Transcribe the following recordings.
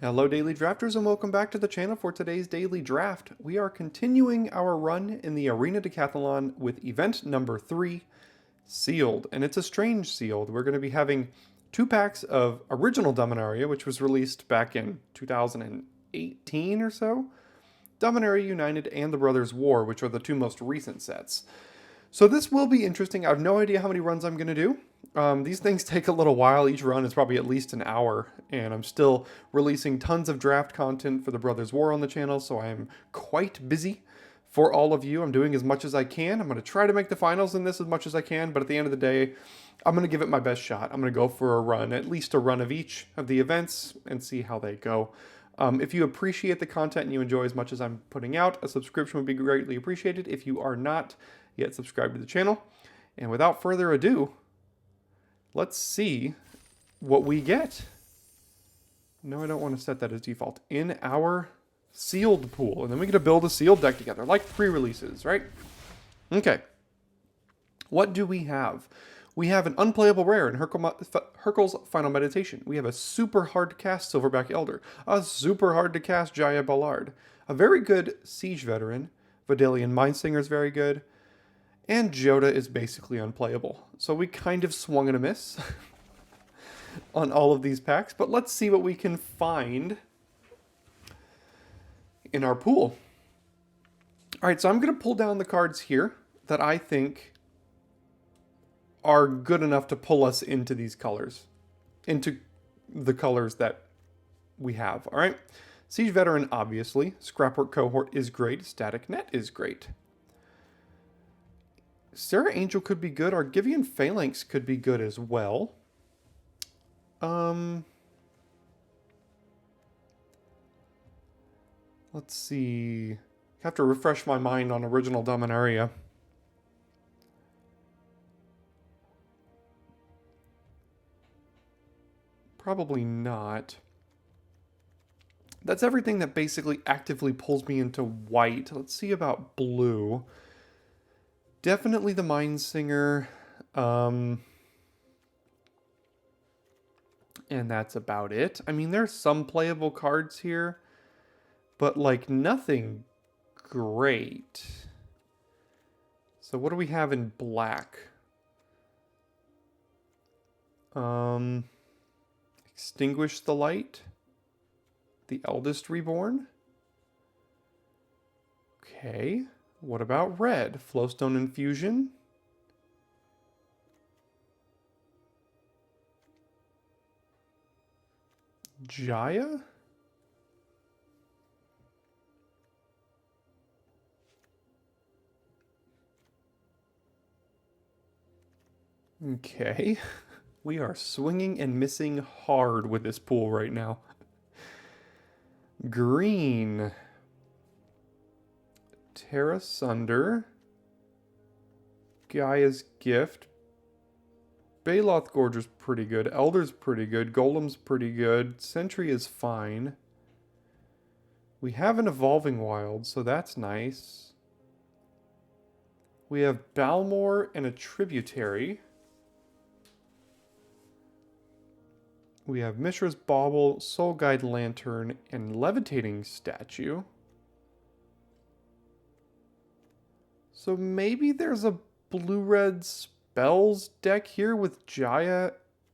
Hello Daily Drafters and welcome back to the channel for today's Daily Draft. We are continuing our run in the Arena Decathlon with event number 3, Sealed. And it's a strange Sealed. We're going to be having 2 packs of original Dominaria, which was released back in 2018 or so. Dominaria United and the Brothers War, which are the 2 most recent sets. So this will be interesting. I have no idea how many runs I'm going to do. These things take a little while. Each run is probably at least an hour, and I'm still releasing tons of draft content for the Brothers War on the channel, so I am quite busy for all of you. I'm doing as much as I can. I'm going to try to make the finals in this as much as I can, but at the end of the day, I'm going to give it my best shot. I'm going to go for a run, at least a run of each of the events, and see how they go. If you appreciate the content and you enjoy as much as I'm putting out, a subscription would be greatly appreciated. If you are not yet subscribed to the channel. And without further ado, let's see what we get. No, I don't want to set that as default. In our sealed pool. And then we get to build a sealed deck together, like pre-releases, right? Okay. What do we have? We have an unplayable rare in Hurkyl's Final Meditation. We have a super hard to cast Silverback Elder. A super hard to cast Jaya Ballard. A very good Siege Veteran. Vidalian Mindsinger is very good. And Joda is basically unplayable. So we kind of swung and a miss on all of these packs. But let's see what we can find in our pool. Alright, so I'm going to pull down the cards here that I think are good enough to pull us into these colors. Into the colors that we have. Alright, Siege Veteran, obviously. Scrapwork Cohort is great. Static Net is great. Sarah Angel could be good. Argivian Phalanx could be good as well. Let's see. I have to refresh my mind on original Dominaria. Probably not. That's everything that basically actively pulls me into white. Let's see about blue. Definitely the Mindsinger, and that's about it. I mean, there's some playable cards here, but like nothing great. So what do we have in black? Extinguish the Light, the Eldest Reborn. Okay. What about red? Flowstone Infusion. Jaya? Okay. We are swinging and missing hard with this pool right now. Green. Terra Sunder, Gaia's Gift, Baloth Gorger's pretty good, Elder's pretty good, Golem's pretty good, Sentry is fine. We have an Evolving Wild, so that's nice. We have Balmor and a Tributary. We have Mishra's Bauble, Soul Guide Lantern, and Levitating Statue. So maybe there's a blue-red spells deck here with Jaya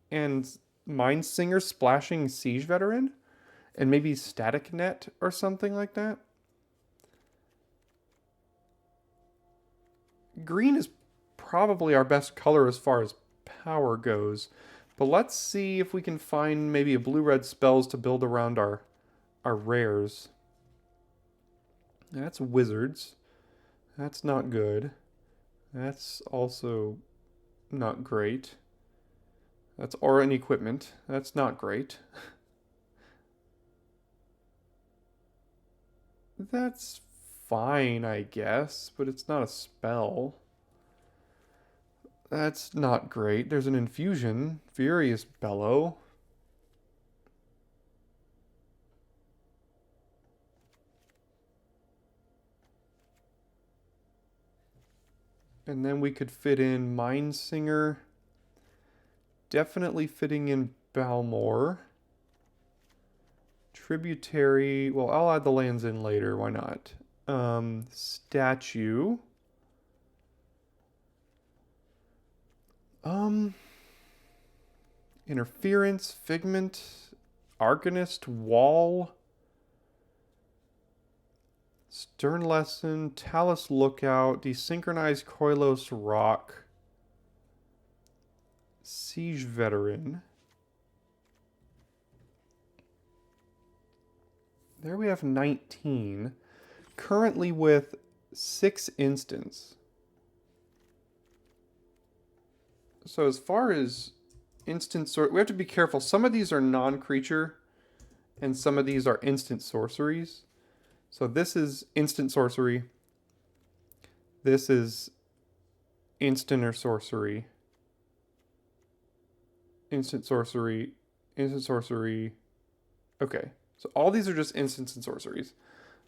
and Mindsinger splashing Siege Veteran? And maybe Static Net or something like that? Green is probably our best color as far as power goes. But let's see if we can find maybe a blue-red spells to build around our rares. That's Wizards. That's not good. That's also not great. That's Aura and Equipment. That's not great. That's fine, I guess, but it's not a spell. That's not great. There's an Infusion. Furious Bellow. And then we could fit in Mindsinger. Definitely fitting in Balmor. Tributary. Well, I'll add the lands in later. Why not? Statue. Interference, Figment, Arcanist, Wall, Stern Lesson, Talus Lookout, Desynchronized Koilos Rock, Siege Veteran. There we have 19. Currently with 6 instants. So as far as instant sort, we have to be careful. Some of these are non-creature, and some of these are instant sorceries. So this is instant sorcery. This is instant or sorcery. Instant sorcery. Instant sorcery. Okay. So all these are just instants and sorceries.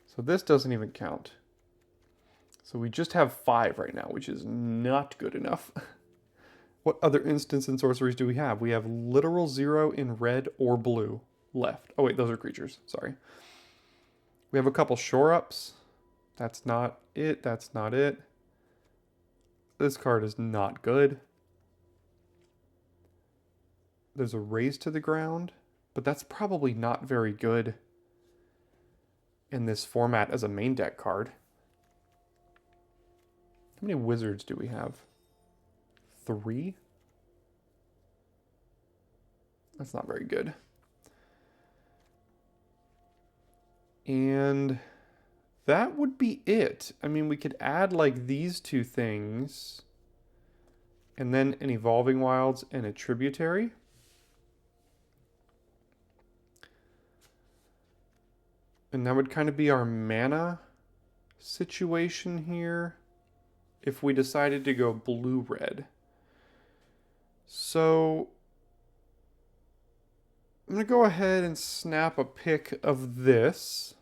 So this doesn't even count. So we just have 5 right now, which is not good enough. What other instants and sorceries do we have? We have literal 0 in red or blue left. Oh wait, those are creatures. Sorry. We have a couple shore-ups. That's not it. That's not it. This card is not good. There's a raise to the ground, but that's probably not very good in this format as a main deck card. How many wizards do we have? 3? That's not very good. And that would be it. I mean, we could add like these 2 things and then an Evolving Wilds and a Tributary. And that would kind of be our mana situation here if we decided to go blue-red. So I'm going to go ahead and snap a pic of this.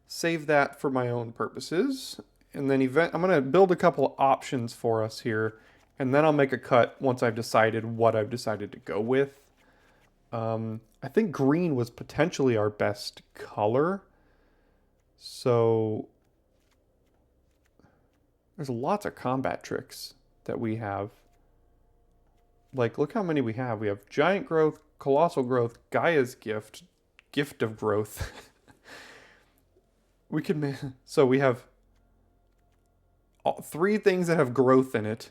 Save that for my own purposes. And then I'm going to build a couple options for us here. And then I'll make a cut once I've decided what I've decided to go with. I think green was potentially our best color. So there's lots of combat tricks that we have. Like, look how many we have. We have Giant Growth, Colossal Growth, Gaia's Gift, Gift of Growth. We could, so we have 3 things that have growth in it.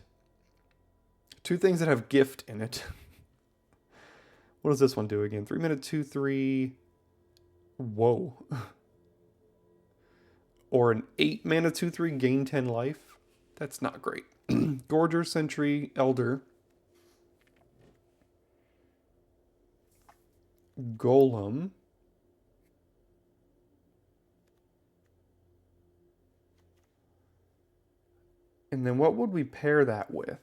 2 things that have gift in it. What does this one do again? 3 minute 2/3. Whoa. Or an 8 mana 2/3 gain 10 life. That's not great. Gorger, Sentry, Elder. Golem. And then what would we pair that with?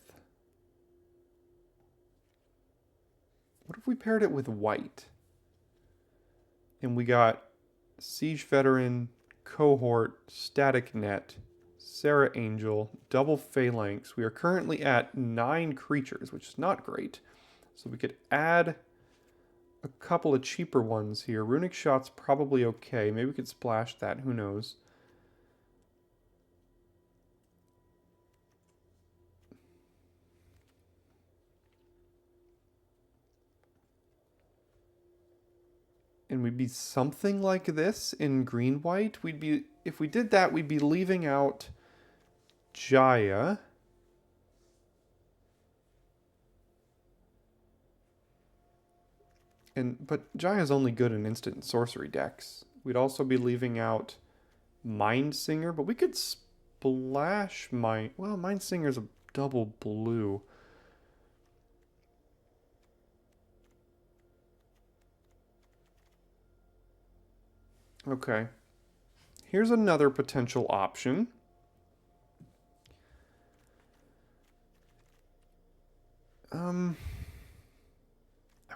What if we paired it with white? And we got Siege Veteran, Cohort, Static Net, Sarah Angel, Double Phalanx. We are currently at 9 creatures, which is not great. So we could add a couple of cheaper ones here. Runic Shot's probably okay. Maybe we could splash that. Who knows? And we'd be something like this in green-white. We'd be, if we did that, we'd be leaving out Jaya. But Jaya's only good in instant sorcery decks. We'd also be leaving out Mindsinger, but we could splash well, Mindsinger's a double blue. Okay. Here's another potential option. I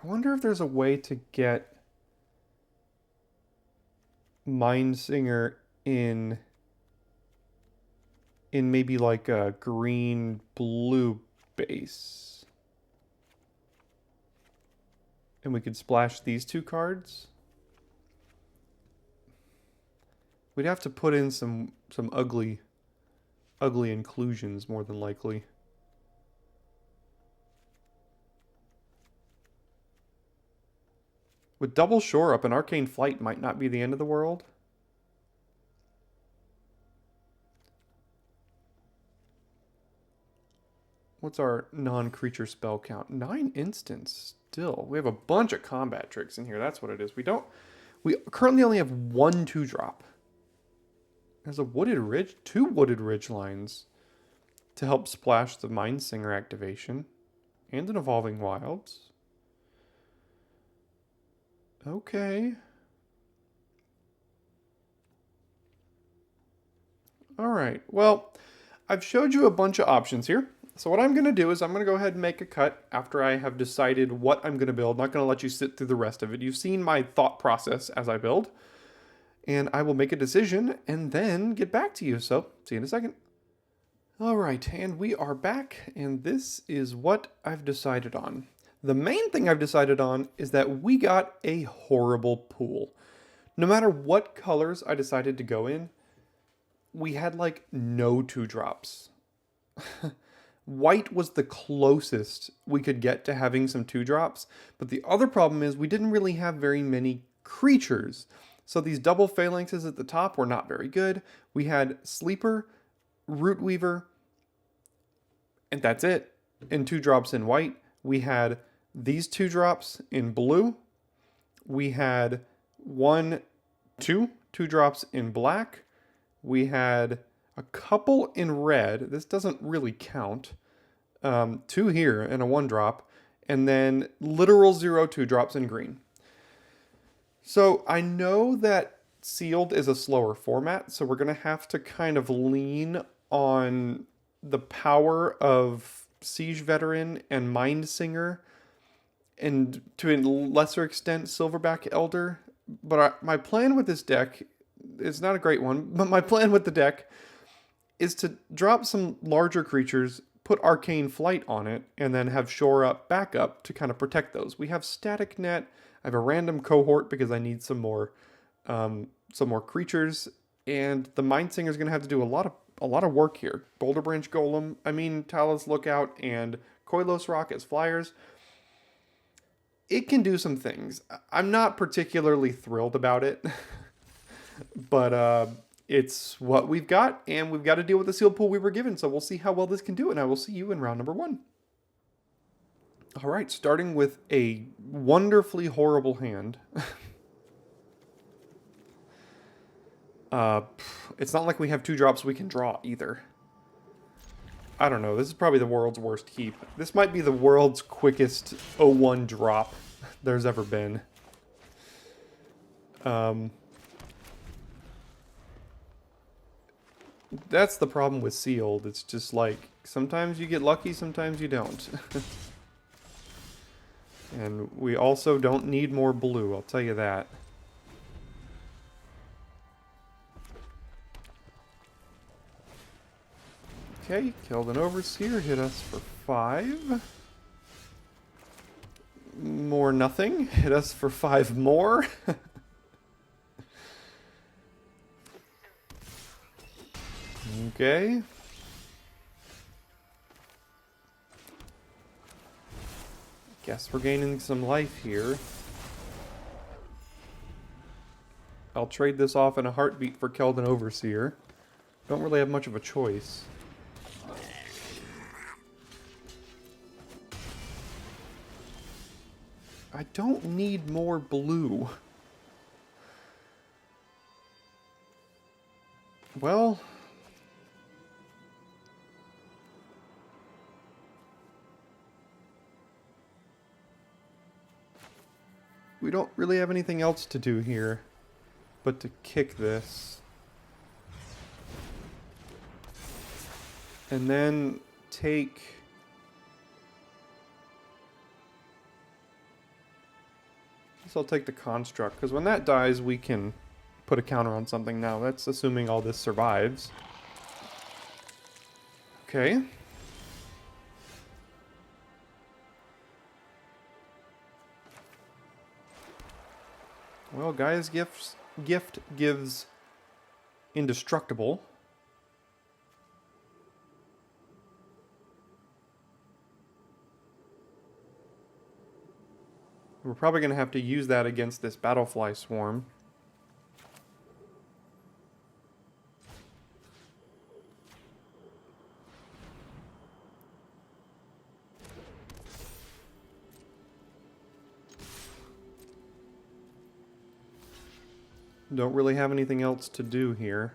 wonder if there's a way to get Mindsinger in maybe like a green blue base. And we could splash these 2 cards. We'd have to put in some ugly inclusions more than likely. With double shore up, an Arcane Flight might not be the end of the world. What's our non-creature spell count? 9 instants still. We have a bunch of combat tricks in here. That's what it is. We currently only have 1 2-drop. There's a Wooded Ridge, 2 Wooded Ridge lines to help splash the Mindsinger activation. And an Evolving Wilds. Okay. Alright, well, I've showed you a bunch of options here. So what I'm going to do is I'm going to go ahead and make a cut after I have decided what I'm going to build. I'm not going to let you sit through the rest of it. You've seen my thought process as I build. And I will make a decision and then get back to you. So, see you in a second. Alright, and we are back, and this is what I've decided on. The main thing I've decided on is that we got a horrible pool. No matter what colors I decided to go in, we had like no 2-drops. White was the closest we could get to having some 2-drops, but the other problem is we didn't really have very many creatures. So these double phalanxes at the top were not very good. We had Sleeper, Root Weaver, and that's it. And 2-drops in white. We had these 2-drops in blue. We had 2 2-drops in black. We had a couple in red. This doesn't really count. 2 here and a 1-drop. And then literal 0 2-drops in green. So I know that sealed is a slower format, so we're going to have to kind of lean on the power of Siege Veteran and Mindsinger, and to a lesser extent Silverback Elder. But my plan with this deck is not a great one, but my plan with the deck is to drop some larger creatures, put Arcane Flight on it, and then have Shore Up backup to kind of protect those. We have Static Net. I have a random cohort because I need some more creatures, and the Mindsinger is going to have to do a lot of work here. Boulder Branch Golem, Talus Lookout, and Koilos Rock as flyers. It can do some things. I'm not particularly thrilled about it, but it's what we've got, and we've got to deal with the sealed pool we were given, so we'll see how well this can do, and I will see you in round number 1. All right, starting with a wonderfully horrible hand. It's not like we have 2-drops we can draw either. I don't know, this is probably the world's worst heap. This might be the world's quickest 0-1 drop there's ever been. That's the problem with sealed. It's just like, sometimes you get lucky, sometimes you don't. And we also don't need more blue, I'll tell you that. Okay, killed an Overseer, hit us for 5. More nothing, hit us for 5 more. Okay. Guess we're gaining some life here. I'll trade this off in a heartbeat for Keldon Overseer. Don't really have much of a choice. I don't need more blue. Well... we don't really have anything else to do here but to kick this. And then take... I guess I'll take the Construct, because when that dies we can put a counter on something now. That's assuming all this survives. Okay. Well, Gaia's gift gives indestructible. We're probably going to have to use that against this Battlefly Swarm. Don't really have anything else to do here.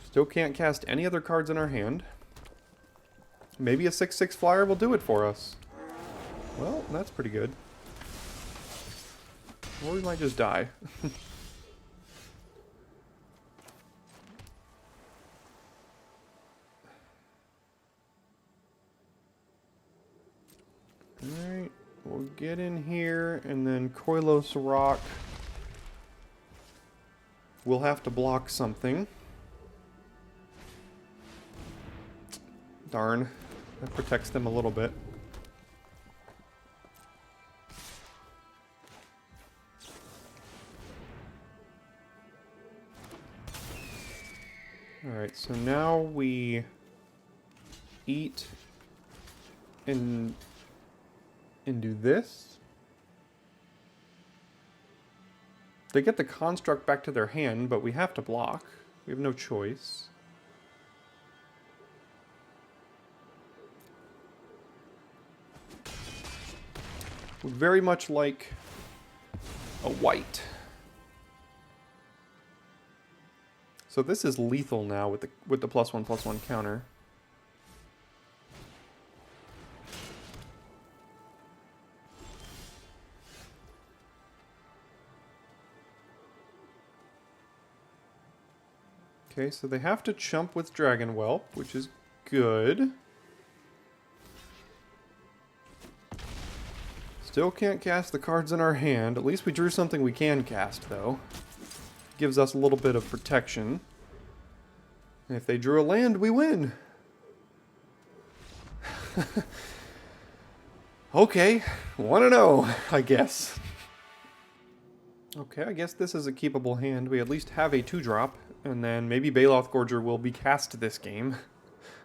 Still can't cast any other cards in our hand. Maybe a 6/6 flyer will do it for us. Well, that's pretty good. Or we might just die. Alright, we'll get in here, and then Koilos Rock. We'll have to block something. Darn. That protects them a little bit. Alright, so now we eat and do this. They get the construct back to their hand, but we have to block. We have no choice. Would very much like a white. So this is lethal now with the +1/+1 counter. Okay, so they have to chump with Dragon Whelp, which is good. Still can't cast the cards in our hand. At least we drew something we can cast, though. Gives us a little bit of protection. And if they drew a land, we win. Okay, 1-0, I guess. Okay, I guess this is a keepable hand. We at least have a 2-drop, and then maybe Baloth Gorger will be cast this game.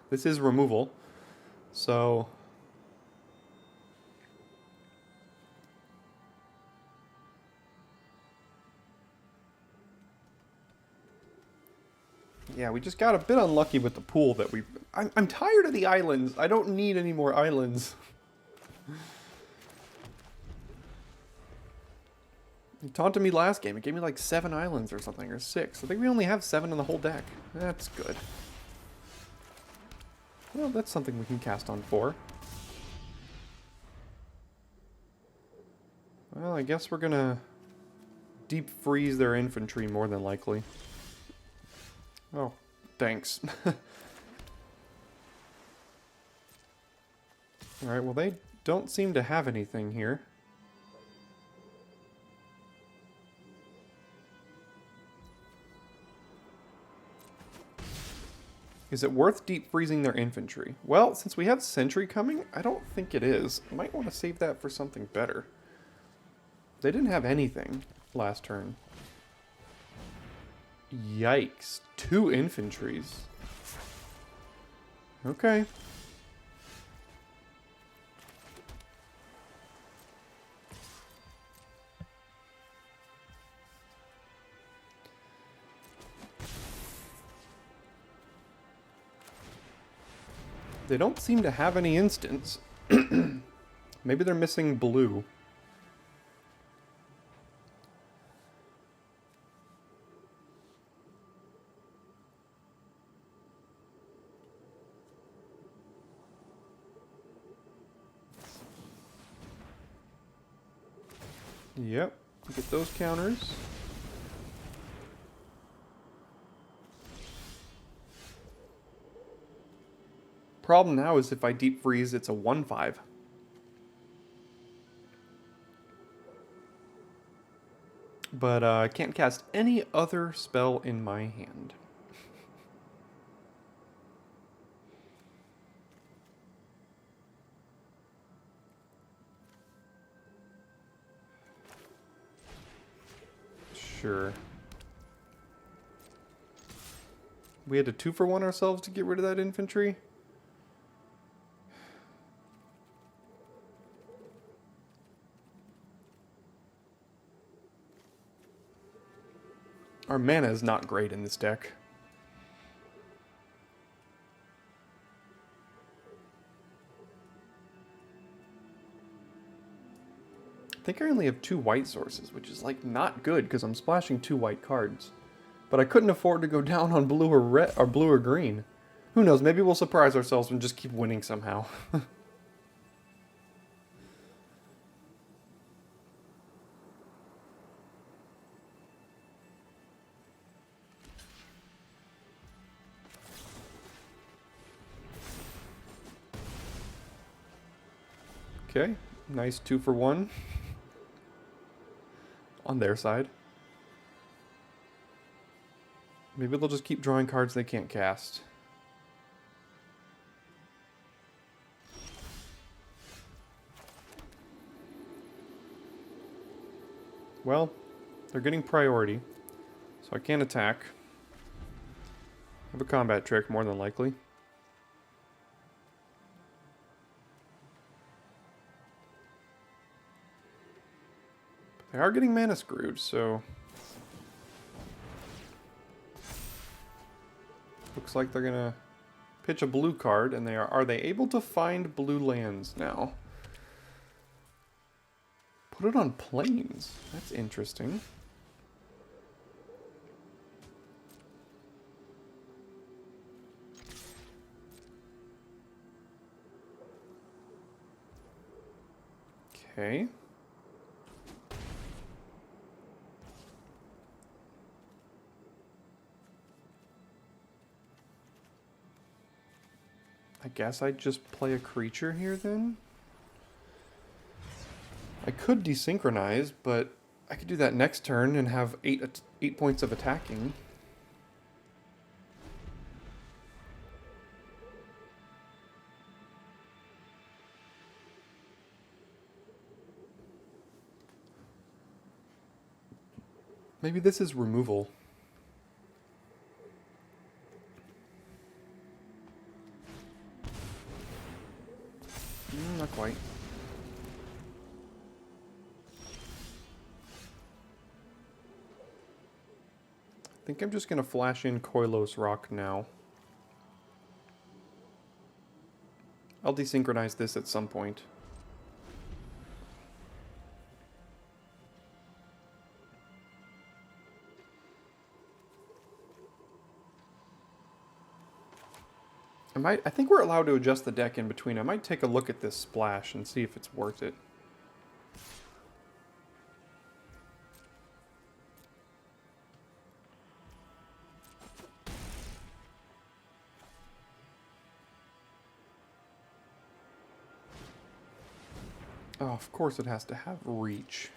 This is removal, so... Yeah, we just got a bit unlucky with the pool that we... I'm tired of the islands. I don't need any more islands. He taunted me last game. It gave me like 7 islands or something, or 6. I think we only have 7 in the whole deck. That's good. Well, that's something we can cast on 4. Well, I guess we're gonna deep freeze their infantry more than likely. Oh, thanks. Alright, well they don't seem to have anything here. Is it worth deep freezing their infantry? Well, since we have Sentry coming, I don't think it is. I might want to save that for something better. They didn't have anything last turn. Yikes. 2 infantries. Okay. They don't seem to have any instants. Maybe they're missing blue. Yep, get those counters. Problem now is if I deep freeze, it's a 1/5. But I can't cast any other spell in my hand. Sure. We had to 2-for-1 ourselves to get rid of that infantry? Our mana is not great in this deck. I think I only have 2 white sources, which is like not good because I'm splashing 2 white cards. But I couldn't afford to go down on blue or red or blue or green. Who knows, maybe we'll surprise ourselves and just keep winning somehow. Okay, nice 2-for-1 on their side. Maybe they'll just keep drawing cards they can't cast. Well, they're getting priority, so I can't attack. I have a combat trick, more than likely. They are getting mana screwed, so... Looks like they're gonna pitch a blue card, and are they able to find blue lands now? Put it on plains. That's interesting. Okay. I guess I'd just play a creature here then? I could desynchronize, but I could do that next turn and have 8 points of attacking. Maybe this is removal. Not quite. I think I'm just going to flash in Koilos Rock now. I'll desynchronize this at some point. I think we're allowed to adjust the deck in between. I might take a look at this splash and see if it's worth it. Oh, of course it has to have reach.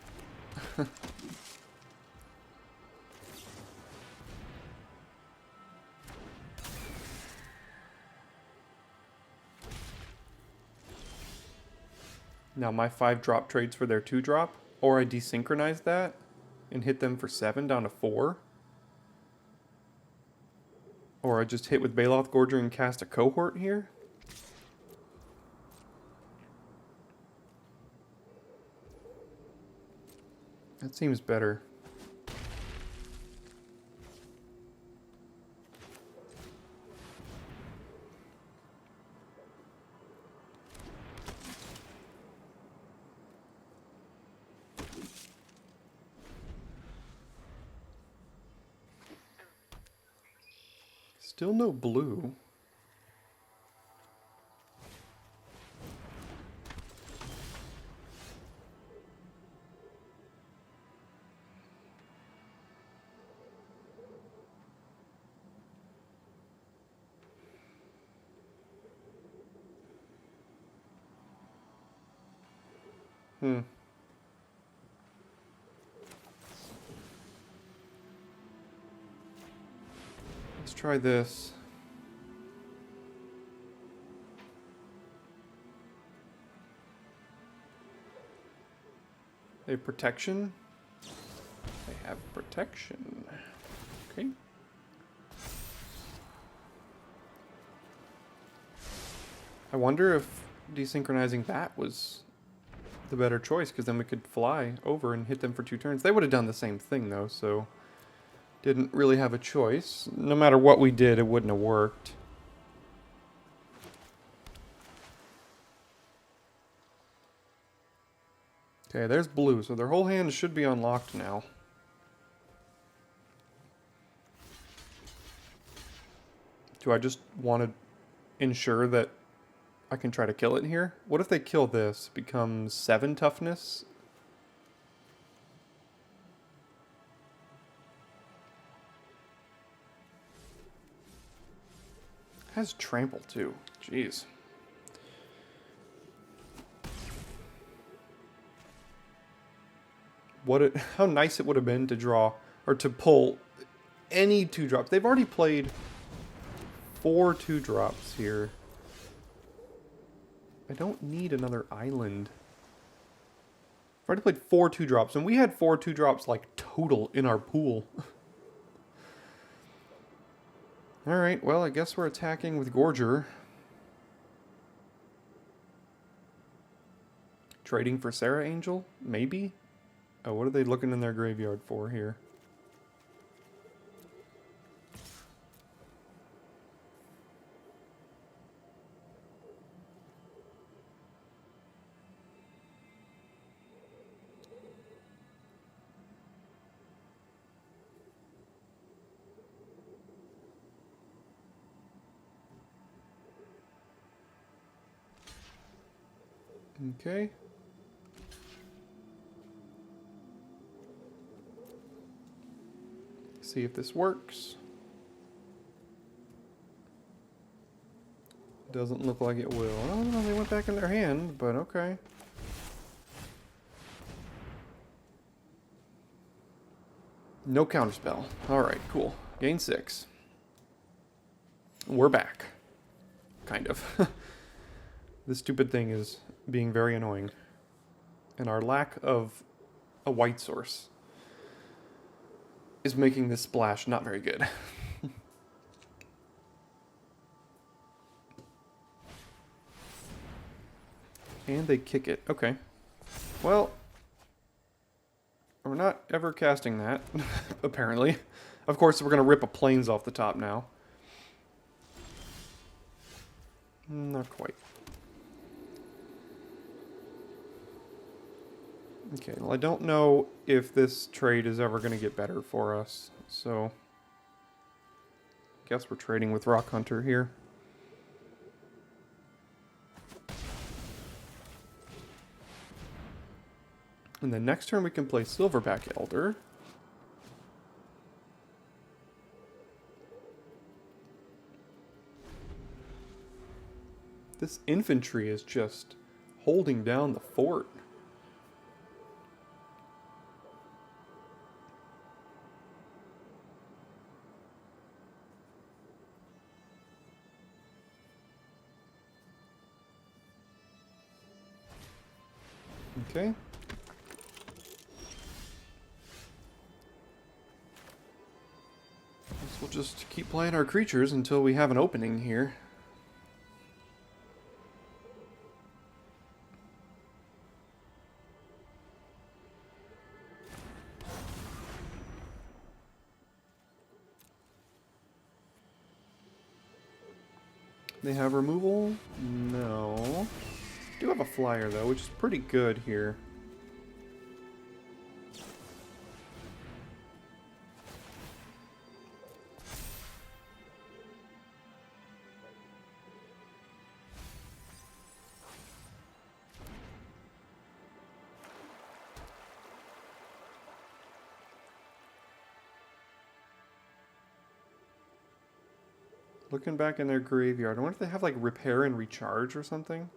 Now my 5-drop trades for their 2-drop, or I desynchronize that and hit them for 7 down to 4. Or I just hit with Baloth Gorger and cast a cohort here. That seems better. Still no blue. Let's try this. They have protection. They have protection. Okay. I wonder if desynchronizing that was the better choice, because then we could fly over and hit them for 2 turns. They would have done the same thing though, so didn't really have a choice. No matter what we did, it wouldn't have worked. Okay, there's blue, so their whole hand should be unlocked now. Do I just want to ensure that I can try to kill it here? What if they kill this? Becomes 7 toughness? Has trample too. Jeez. How nice it would have been to draw, or to pull any 2-drops. They've already played 4 2-drops here. I don't need another island. I've already played 4 2-drops, and we had 4 2-drops like total in our pool. Alright, well, I guess we're attacking with Gorger. Trading for Sarah Angel? Maybe? Oh, what are they looking in their graveyard for here? Okay. See if this works. Doesn't look like it will. Oh, no, they went back in their hand, but okay. No counterspell. Alright, cool. Gain 6. We're back. Kind of. This stupid thing is being very annoying. And our lack of a white source is making this splash not very good. And they kick it. Okay. Well, we're not ever casting that, apparently. Of course, we're going to rip a plains off the top now. Not quite. Okay, well, I don't know if this trade is ever going to get better for us, so guess we're trading with Rock Hunter here. And then next turn we can play Silverback Elder. This infantry is just holding down the fort. Okay. Guess we'll just keep playing our creatures until we have an opening here. They have removal? No. Do have a flyer though, which is pretty good here. Looking back in their graveyard, I wonder if they have like repair and recharge or something.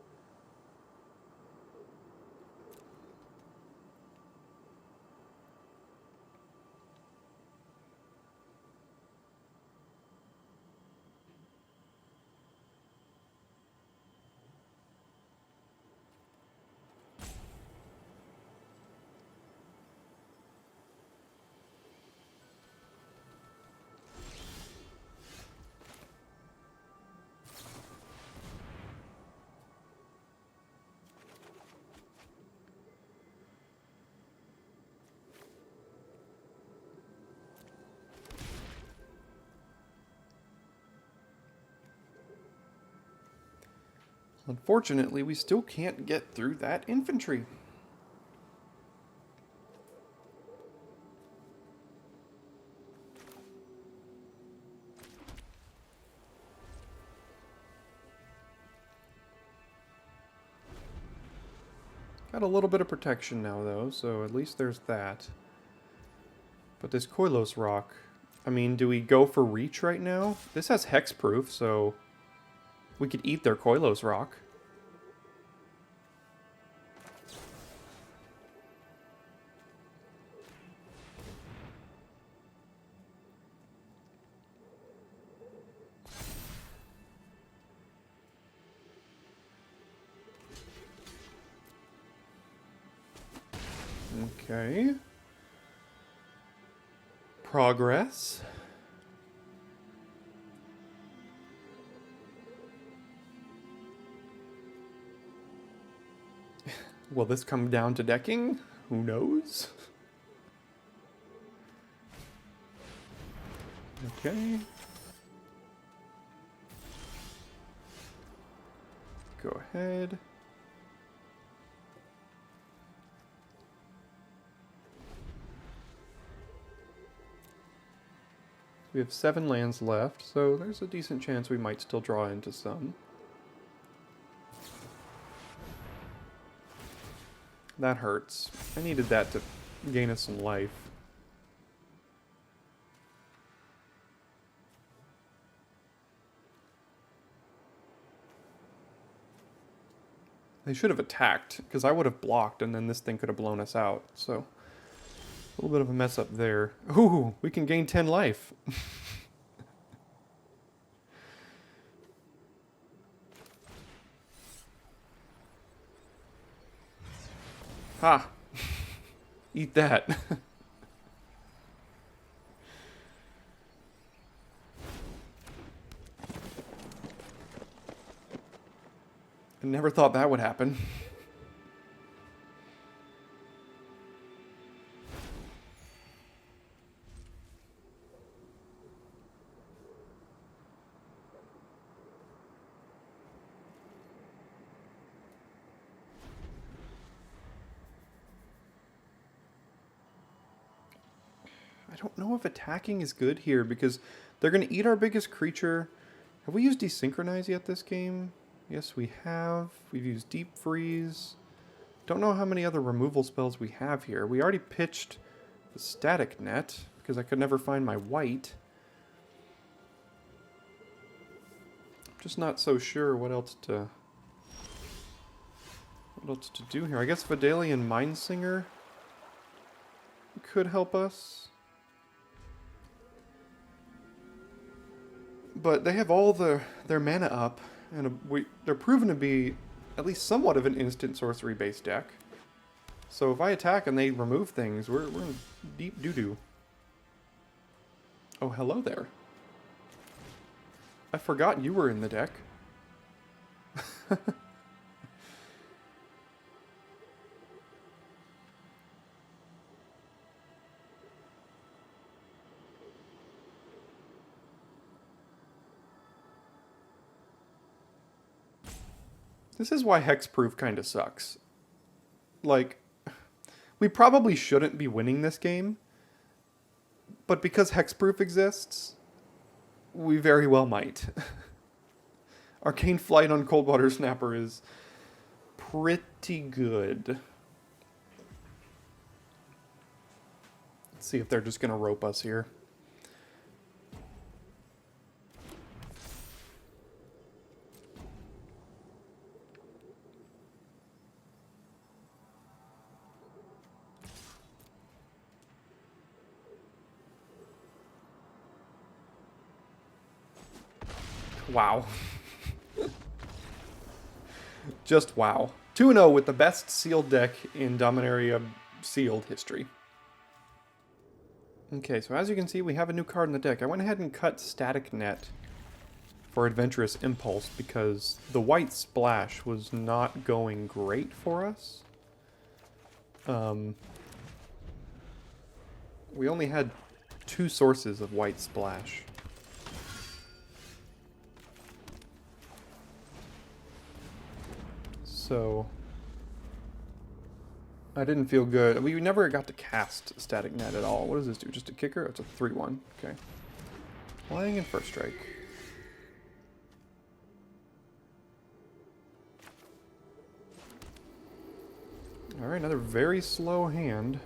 Unfortunately, we still can't get through that infantry. Got a little bit of protection now, though, so at least there's that. But this Koilos rock, I mean, do we go for reach right now? This has hexproof, so we could eat their Koilos rock. Okay. Progress. Will this come down to decking? Who knows? Okay. Go ahead. We have 7 lands left, so there's a decent chance we might still draw into some. That hurts. I needed that to gain us some life. They should have attacked, because I would have blocked, and then this thing could have blown us out, so... A little bit of a mess up there. Ooh, we can gain 10 life. Ha! Eat that. I never thought that would happen. I don't know if attacking is good here because they're going to eat our biggest creature. Have we used Desynchronize yet this game? Yes, we have. We've used Deep Freeze. Don't know how many other removal spells we have here. We already pitched the Static Net because I could never find my white. I'm just not so sure what else to do here. I guess Vidalian Mindsinger could help us. But they have all their mana up, and they're proven to be at least somewhat of an instant sorcery-based deck. So if I attack and they remove things, we're in deep doo-doo. Oh, hello there. I forgot you were in the deck. This is why hexproof kind of sucks. Like, we probably shouldn't be winning this game, but because hexproof exists, we very well might. Arcane Flight on Coldwater Snapper is pretty good. Let's see if they're just going to rope us here. Wow. Just wow. 2-0 with the best sealed deck in Dominaria sealed history. Okay, so as you can see, we have a new card in the deck. I went ahead and cut Static Net for Adventurous Impulse because the white splash was not going great for us. We only had 2 sources of white splash. so I didn't feel good. We never got to cast Static Net at all. What does this do? Just a kicker? It's a 3-1. Okay. Flying in first strike. Alright, another very slow hand.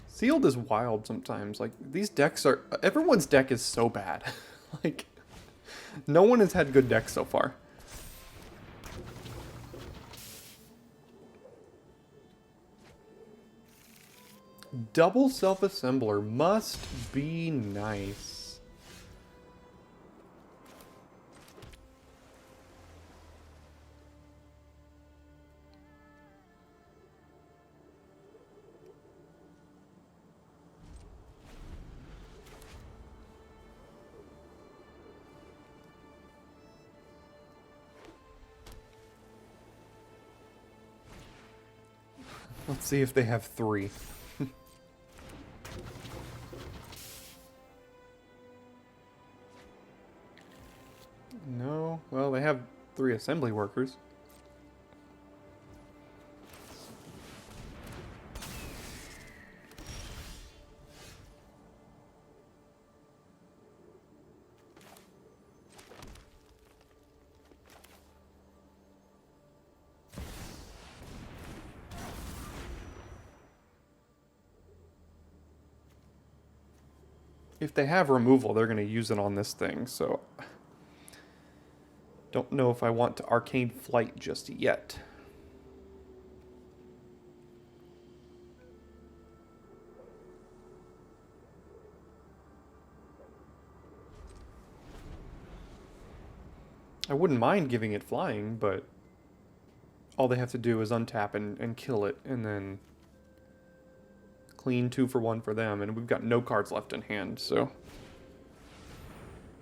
Sealed is wild sometimes. Like, these decks are... Everyone's deck is so bad. Like, no one has had good decks so far. Double self-assembler must be nice. Let's see if they have 3. No. Well, they have 3 assembly workers. If they have removal, they're going to use it on this thing, so... Don't know if I want to Arcane Flight just yet. I wouldn't mind giving it flying, but... all they have to do is untap and kill it, and then... clean 2 for 1 for them, and we've got no cards left in hand, so...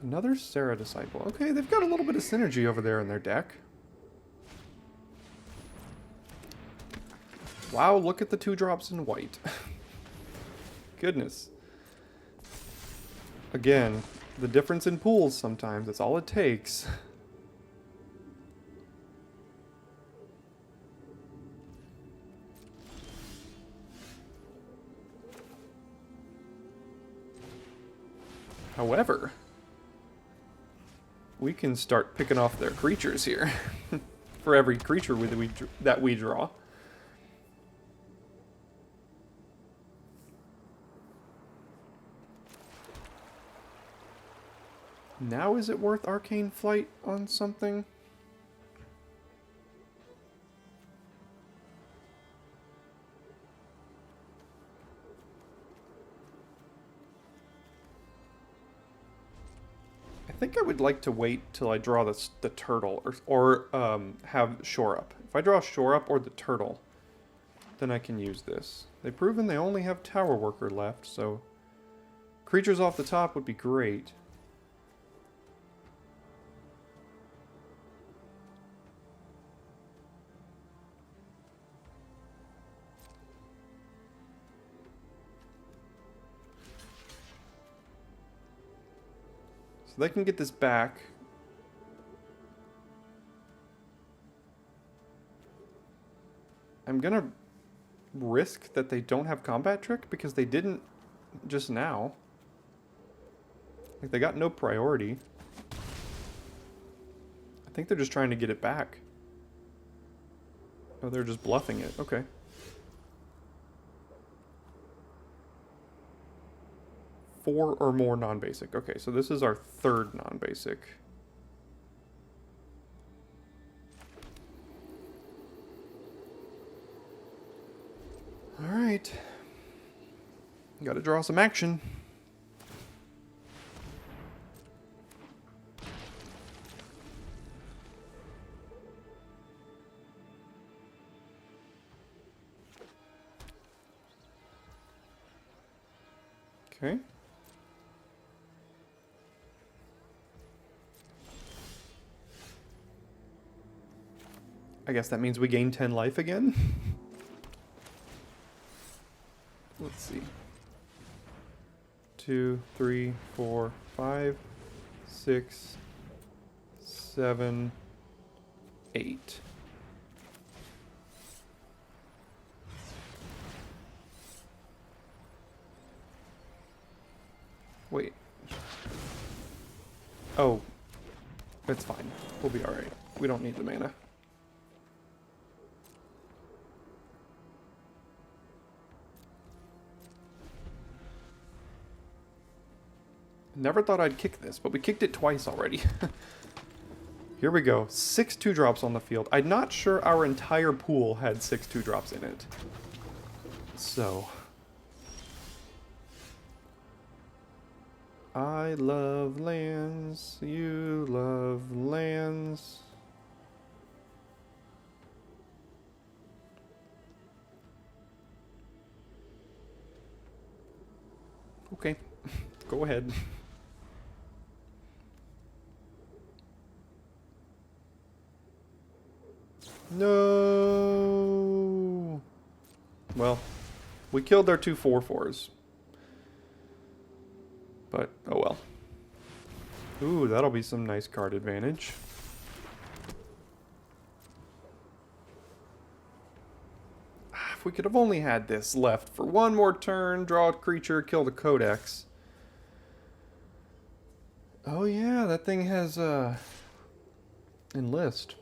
Another Sarah Disciple. Okay, they've got a little bit of synergy over there in their deck. Wow, look at the 2 drops in white. Goodness. Again, the difference in pools sometimes, that's all it takes. However, we can start picking off their creatures here for every creature that we draw. Now is it worth Arcane Flight on something? I think I would like to wait till I draw the turtle, or have Shore Up. If I draw Shore Up or the turtle, then I can use this. They've proven they only have Tower Worker left, so creatures off the top would be great. They can get this back. I'm gonna risk that they don't have Combat Trick because they didn't just now. Like, they got no priority. I think they're just trying to get it back. Oh, they're just bluffing it. Okay. 4 or more non-basic. Okay, so this is our 3rd non-basic. Alright. Gotta draw some action. Okay. I guess that means we gain 10 life again. Let's see. 2, 3, 4, 5, 6, 7, 8. Wait. Oh. It's fine. We'll be alright. We don't need the mana. Never thought I'd kick this, but we kicked it twice already. Here we go. 6 2-drops on the field. I'm not sure our entire pool had 6 2-drops in it. So. I love lands. You love lands. Okay. Go ahead. No. Well, we killed their 2 4/4s. But, oh well. Ooh, that'll be some nice card advantage. If we could have only had this left for one more turn, draw a creature, kill the Codex. Oh yeah, that thing has, enlist.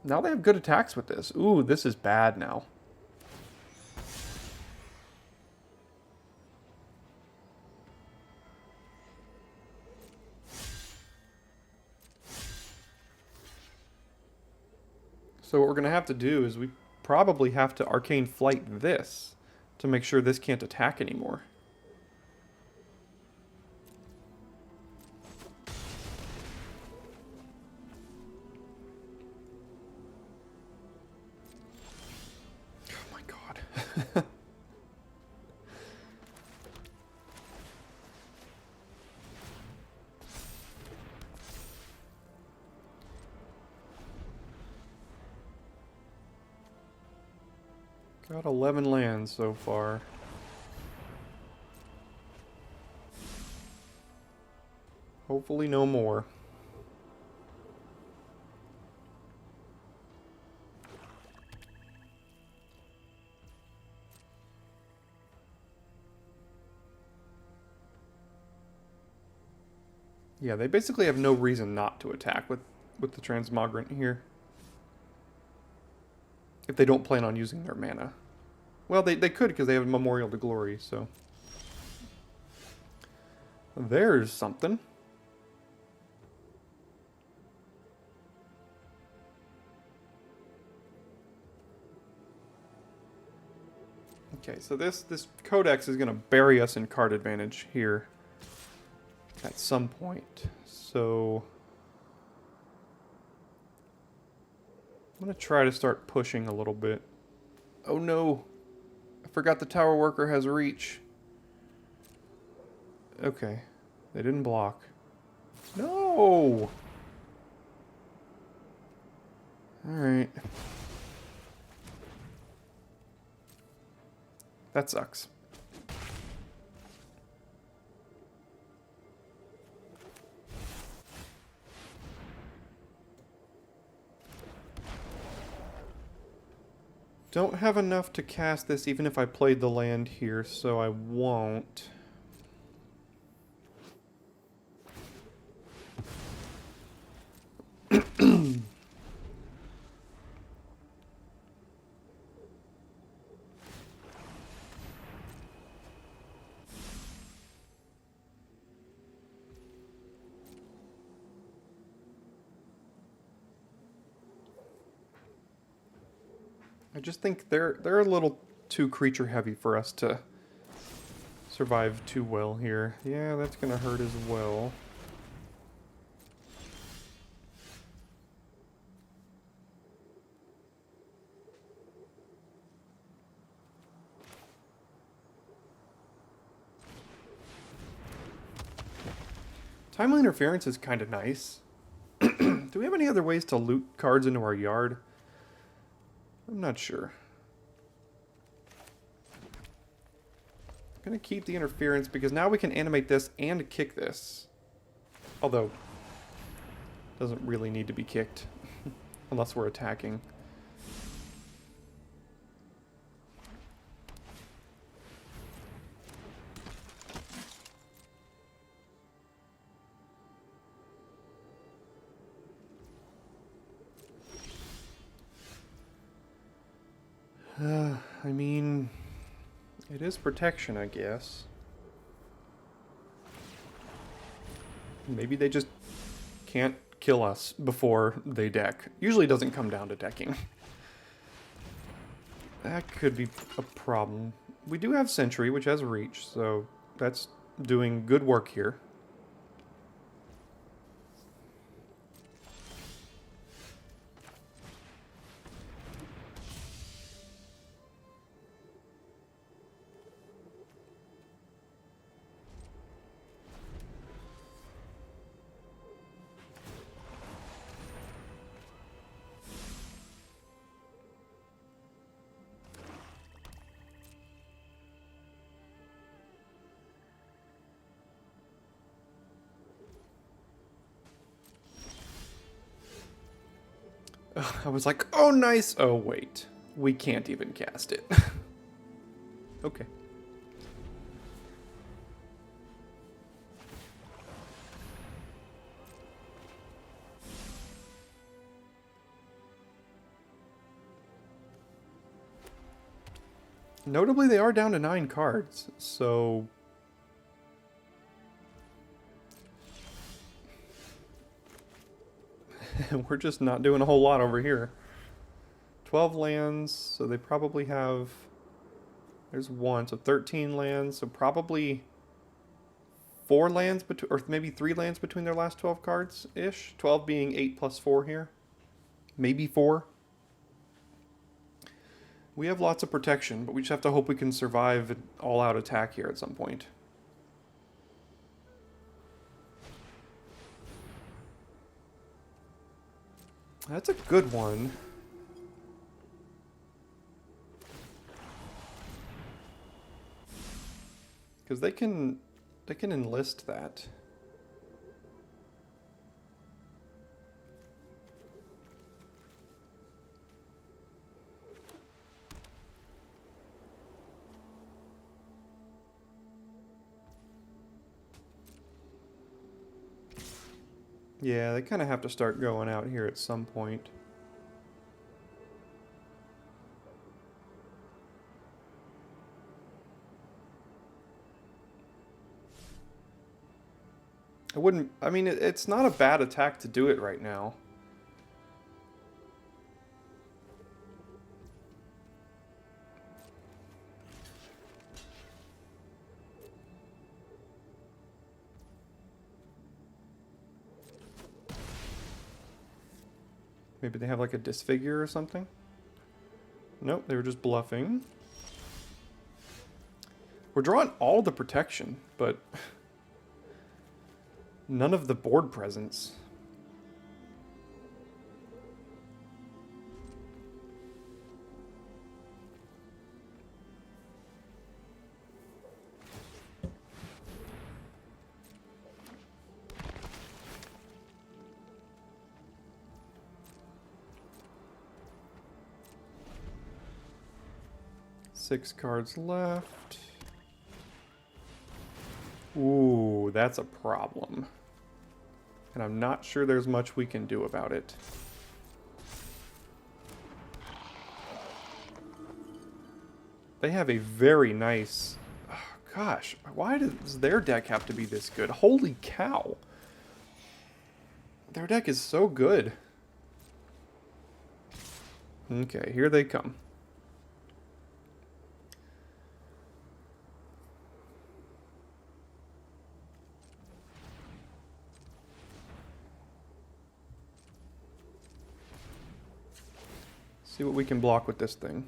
Now they have good attacks with this. Ooh, this is bad now. So what we're going to have to do is we probably have to Arcane Flight this to make sure this can't attack anymore. Oh my god. Got 11 lands so far. Hopefully no more. Yeah, they basically have no reason not to attack with the Transmogrant here. If they don't plan on using their mana. Well, they could because they have Memorial to Glory, so. There's something. Okay, so this Codex is going to bury us in card advantage here at some point. So I'm going to try to start pushing a little bit. Oh no, I forgot the Tower Worker has reach. Okay, they didn't block. No! Alright. That sucks. Don't have enough to cast this even if I played the land here, so I won't. I just think they're a little too creature heavy for us to survive too well here. Yeah, that's gonna hurt as well. Timely Interference is kind of nice. Do we have any other ways to loot cards into our yard? I'm not sure. I'm going to keep the interference because now we can animate this and kick this. Although, it doesn't really need to be kicked unless we're attacking. I mean, it is protection, I guess. Maybe they just can't kill us before they deck. Usually it doesn't come down to decking. That could be a problem. We do have Sentry, which has reach, so that's doing good work here. I was like, oh, nice. Oh, wait. We can't even cast it. Okay. Notably, they are down to 9 cards, so... we're just not doing a whole lot over here. 12 lands, so they probably have... There's 1, so 13 lands, so probably 4 lands, or maybe 3 lands between their last 12 cards-ish. 12 being 8 plus 4 here. Maybe 4. We have lots of protection, but we just have to hope we can survive an all-out attack here at some point. That's a good one. Because they can enlist that. Yeah, they kind of have to start going out here at some point. I mean, it's not a bad attack to do it right now. Maybe they have like a disfigure or something? Nope, they were just bluffing. We're drawing all the protection, but none of the board presence. Six cards left. Ooh, that's a problem. And I'm not sure there's much we can do about it. They have a very nice... Oh, gosh, why does their deck have to be this good? Holy cow. Their deck is so good. Okay, here they come. See what we can block with this thing.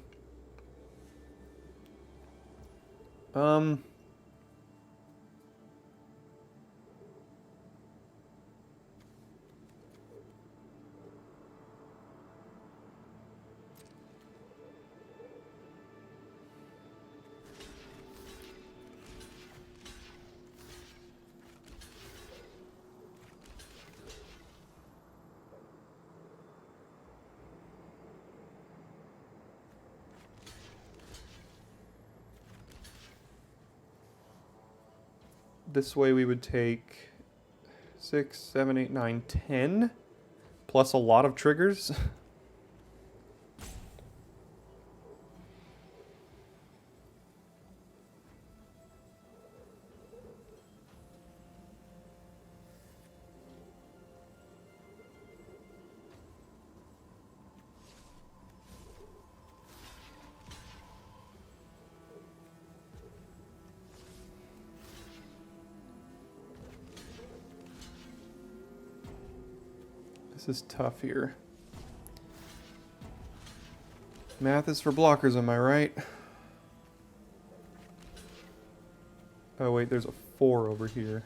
This way we would take 6, 7, 8, 9, 10, plus a lot of triggers. This is tough here. Math is for blockers, am I right? Oh wait, there's a 4 over here.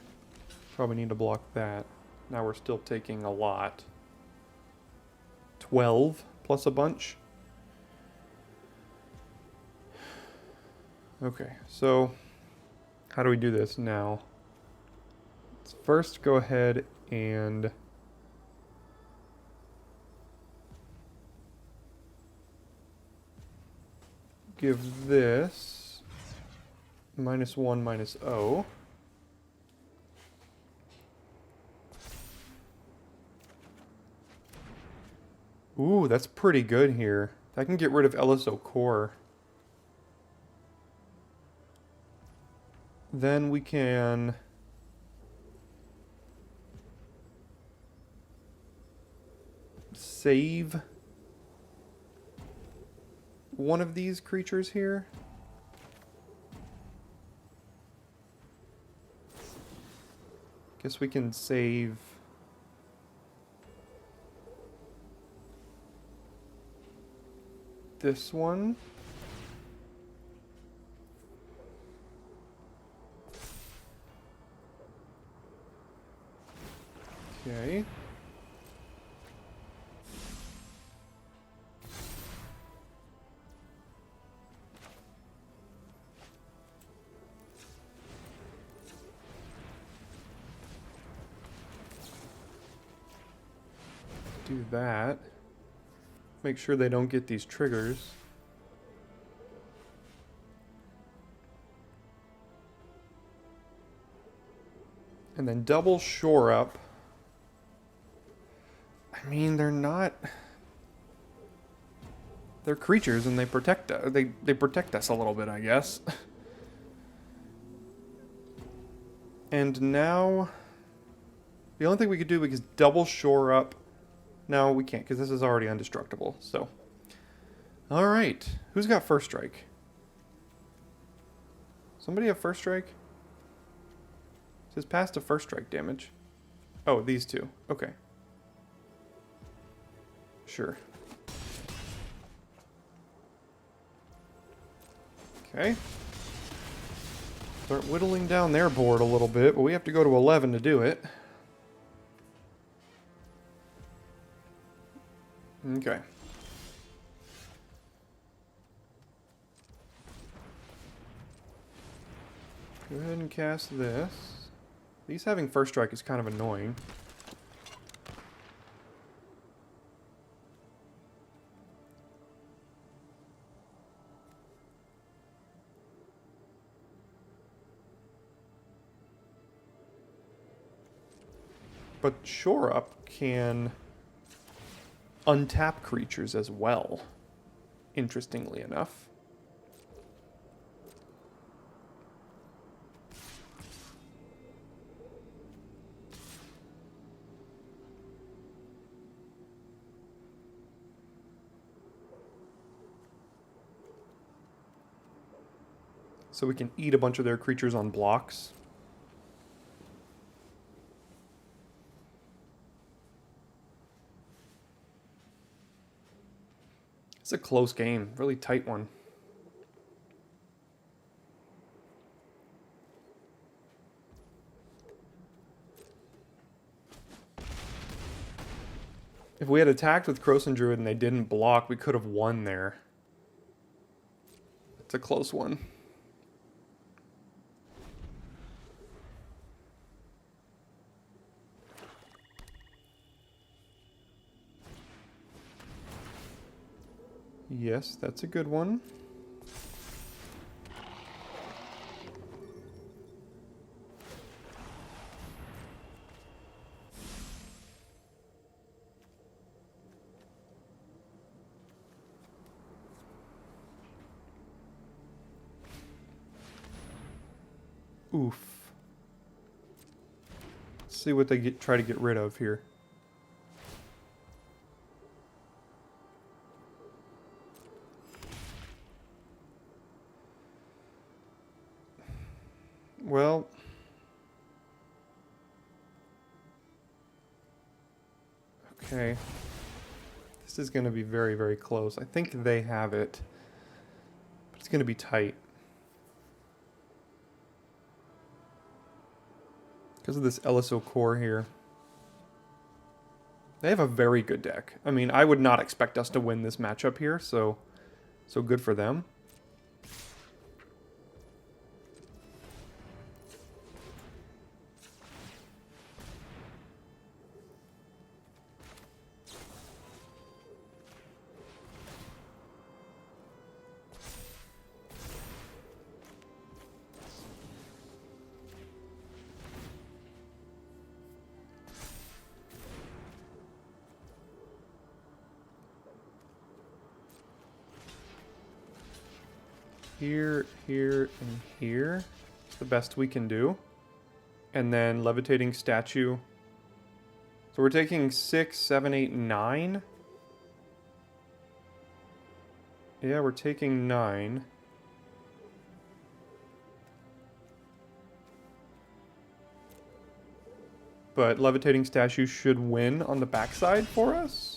Probably need to block that. Now we're still taking a lot. 12 plus a bunch. Okay, so how do we do this now? Let's first go ahead and give this -1, -0. Ooh, that's pretty good here. I can get rid of LSO Core. Then we can save one of these creatures here. Guess we can save this one. Okay. Do that. Make sure they don't get these triggers. And then double shore up. I mean, they're not... They're creatures and they protect us. They protect us a little bit, I guess. And now... The only thing we could do is double shore up. No, we can't, because this is already undestructible, so... Alright. Who's got first strike? Somebody have first strike? It says pass to first strike damage. Oh, these two. Okay. Sure. Okay. Start whittling down their board a little bit, but we have to go to 11 to do it. Okay. Go ahead and cast this. These having first strike is kind of annoying. But Shore Up can untap creatures as well, interestingly enough. So we can eat a bunch of their creatures on blocks. It's a close game, really tight one. If we had attacked with Krosan Druid and they didn't block, we could have won there. It's a close one. Yes, that's a good one. Oof. Let's see what they try to get rid of here. Well, okay. This is going to be very, very close. I think they have it, but it's going to be tight. Because of this LSO core here. They have a very good deck. I mean, I would not expect us to win this matchup here, so good for them. Here, here, and here. It's the best we can do. And then levitating statue. So we're taking 6, 7, 8, 9. Yeah, we're taking 9. But levitating statue should win on the backside for us.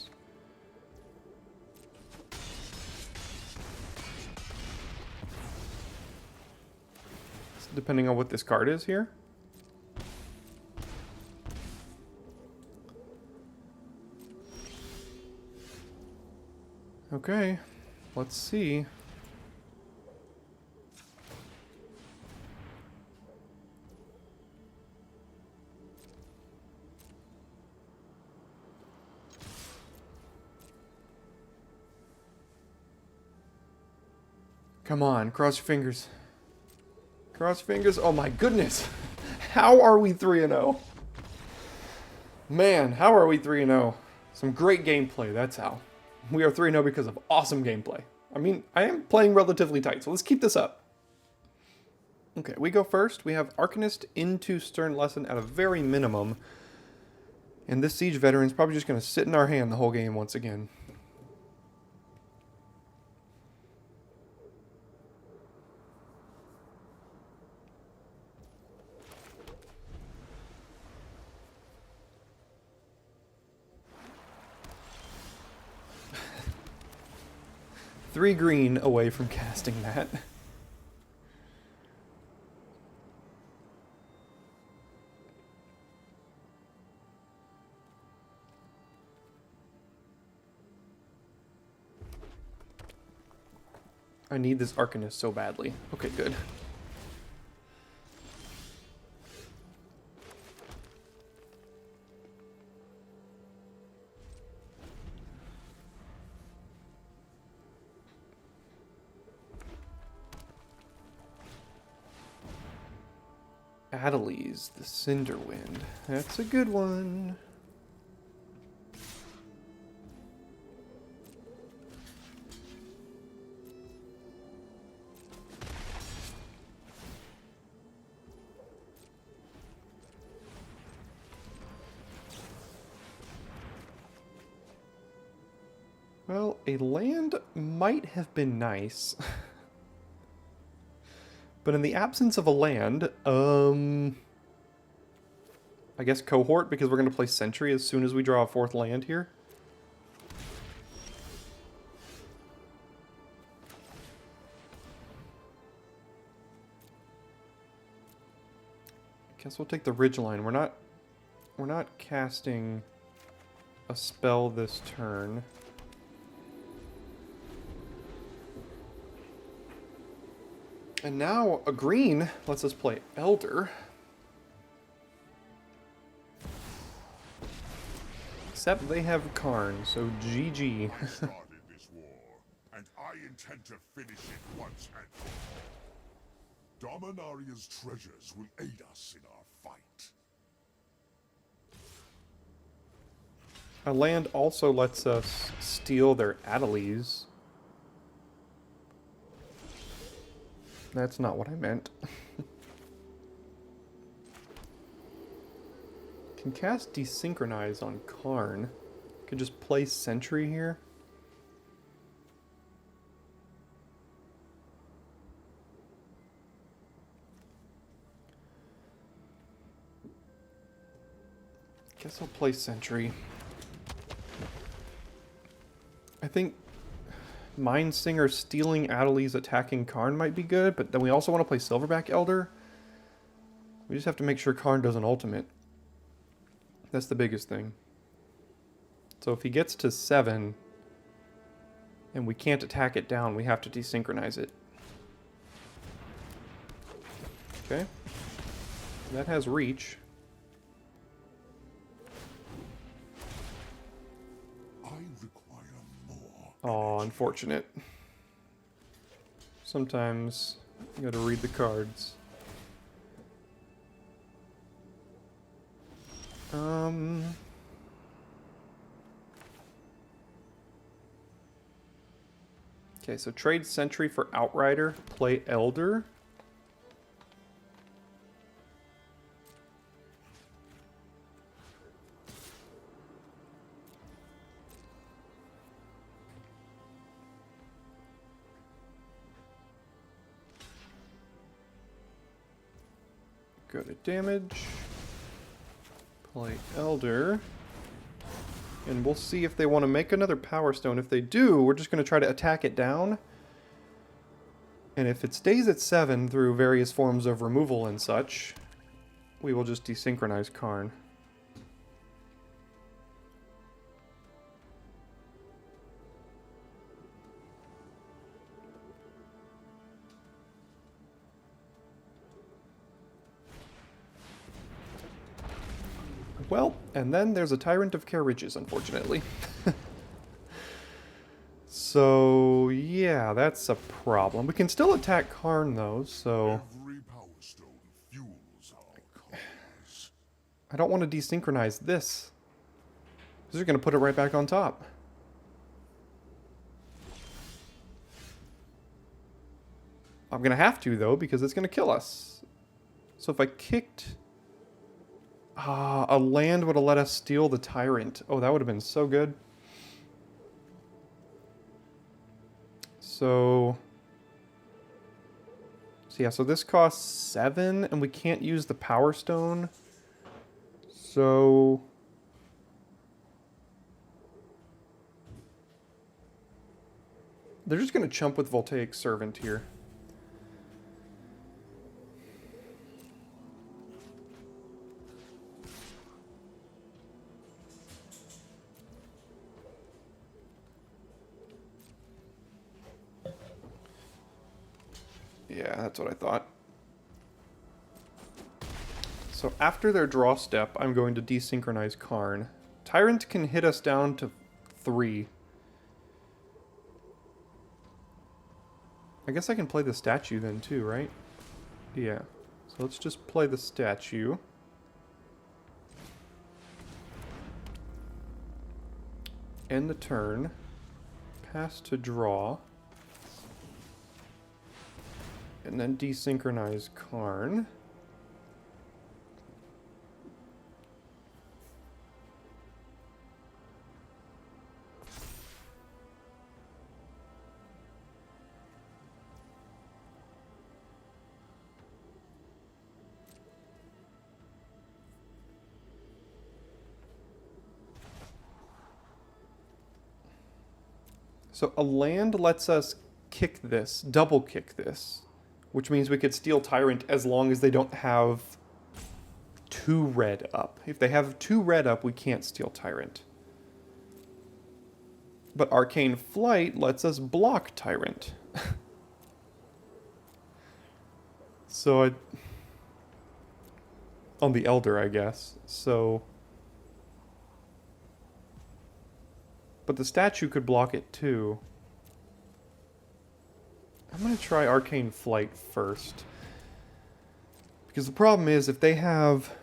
Depending on what this card is here. Okay, let's see. Come on, cross your fingers. Cross fingers. Oh my goodness. How are we 3-0? Man, how are we 3-0? Some great gameplay, that's how. We are 3-0 because of awesome gameplay. I mean, I am playing relatively tight, so let's keep this up. Okay, we go first. We have Arcanist into Stern Lesson at a very minimum. And this Siege Veteran is probably just going to sit in our hand the whole game once again. Three green away from casting that. I need this Arcanist so badly. Okay, good. Adelies, the Cinderwind. That's a good one. Well, a land might have been nice. But in the absence of a land, I guess Cohort, because we're going to play Sentry as soon as we draw a fourth land here. I guess we'll take the Ridgeline. We're not casting a spell this turn. And now a green lets us play Elder. Except they have Karn, so GG. I started this war, and I intend to finish it once and for all. Dominaria's treasures will aid us in our fight. A land also lets us steal their Adelies. That's not what I meant. Can cast Desynchronize on Karn. Could just play Sentry here. Guess I'll play Sentry. I think Mindsinger stealing Adeli's attacking Karn might be good, but then we also want to play Silverback Elder. We just have to make sure Karn does an ultimate. That's the biggest thing. So if he gets to 7 and we can't attack it down, we have to desynchronize it. Okay. That has reach. I require more. Oh, unfortunate. Sometimes you gotta read the cards. Okay, so trade Sentry for Outrider, play Elder. Go to damage. Play Elder. And we'll see if they want to make another Power Stone. If they do, we're just going to try to attack it down. And if it stays at 7 through various forms of removal and such, we will just desynchronize Karn. Well, and then there's a Tyrant of Carriages, unfortunately. So, yeah, that's a problem. We can still attack Karn, though, so... Every power stone fuels our cause. I don't want to desynchronize this. This is going to put it right back on top. I'm going to have to, though, because it's going to kill us. So if I kicked... a land would have let us steal the Tyrant. Oh, that would have been so good. So yeah, so this costs 7, and we can't use the Power Stone. So... they're just going to chump with Voltaic Servant here. Yeah, that's what I thought. So after their draw step, I'm going to desynchronize Karn. Tyrant can hit us down to 3. I guess I can play the statue then too, right? Yeah. So let's just play the statue. End the turn. Pass to draw. And then desynchronize Karn. So a land lets us kick this, double kick this. Which means we could steal Tyrant as long as they don't have 2 red up. If they have 2 red up, we can't steal Tyrant. But Arcane Flight lets us block Tyrant. So on the Elder, I guess. So... but the statue could block it too. I'm going to try Arcane Flight first. Because the problem is, if they have...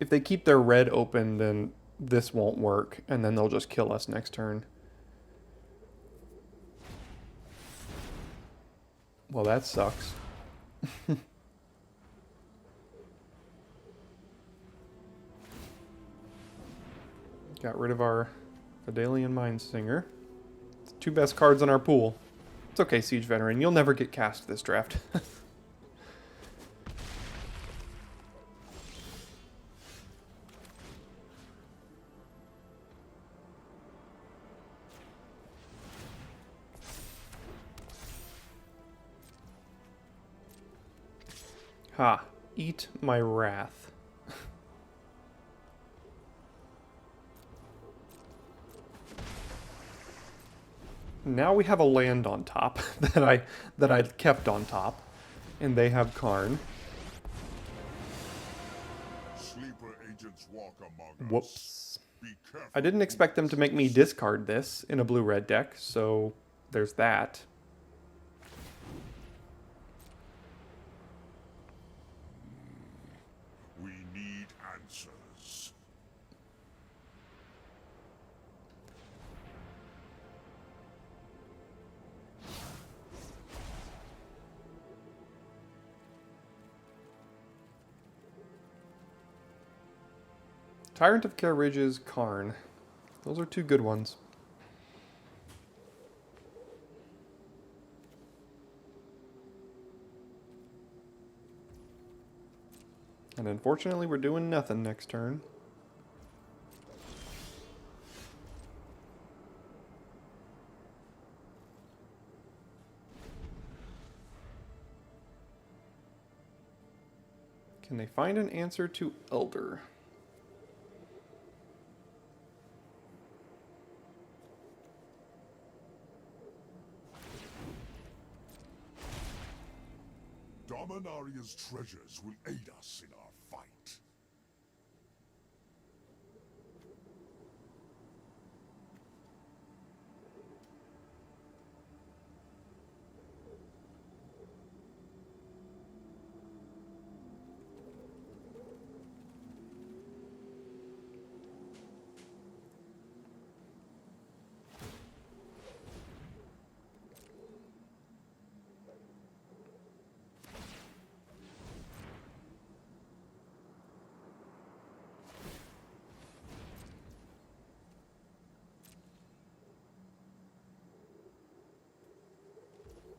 if they keep their red open, then this won't work. And then they'll just kill us next turn. Well, that sucks. Got rid of our Vidalian Mindsinger. It's the two best cards in our pool. It's okay, Siege Veteran. You'll never get cast this draft. Ha. Eat my wrath. Now we have a land on top that I kept on top, and they have Karn. Sleeper agents walk among Whoops. us. Be careful. I didn't expect them to make me discard this in a blue-red deck, so there's that. We need answers. Tyrant of Care Ridges, Karn. Those are two good ones. And unfortunately, we're doing nothing next turn. Can they find an answer to Elder? Dominaria's treasures will aid us in our fight.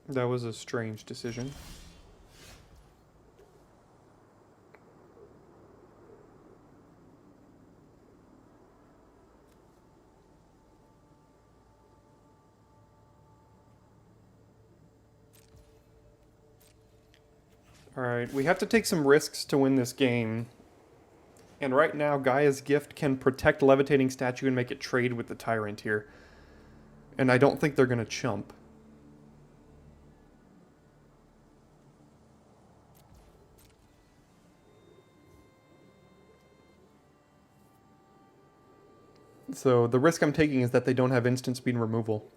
That was a strange decision. Alright, we have to take some risks to win this game. And right now, Gaia's Gift can protect Levitating Statue and make it trade with the Tyrant here. And I don't think they're going to chump. So the risk I'm taking is that they don't have instant speed removal.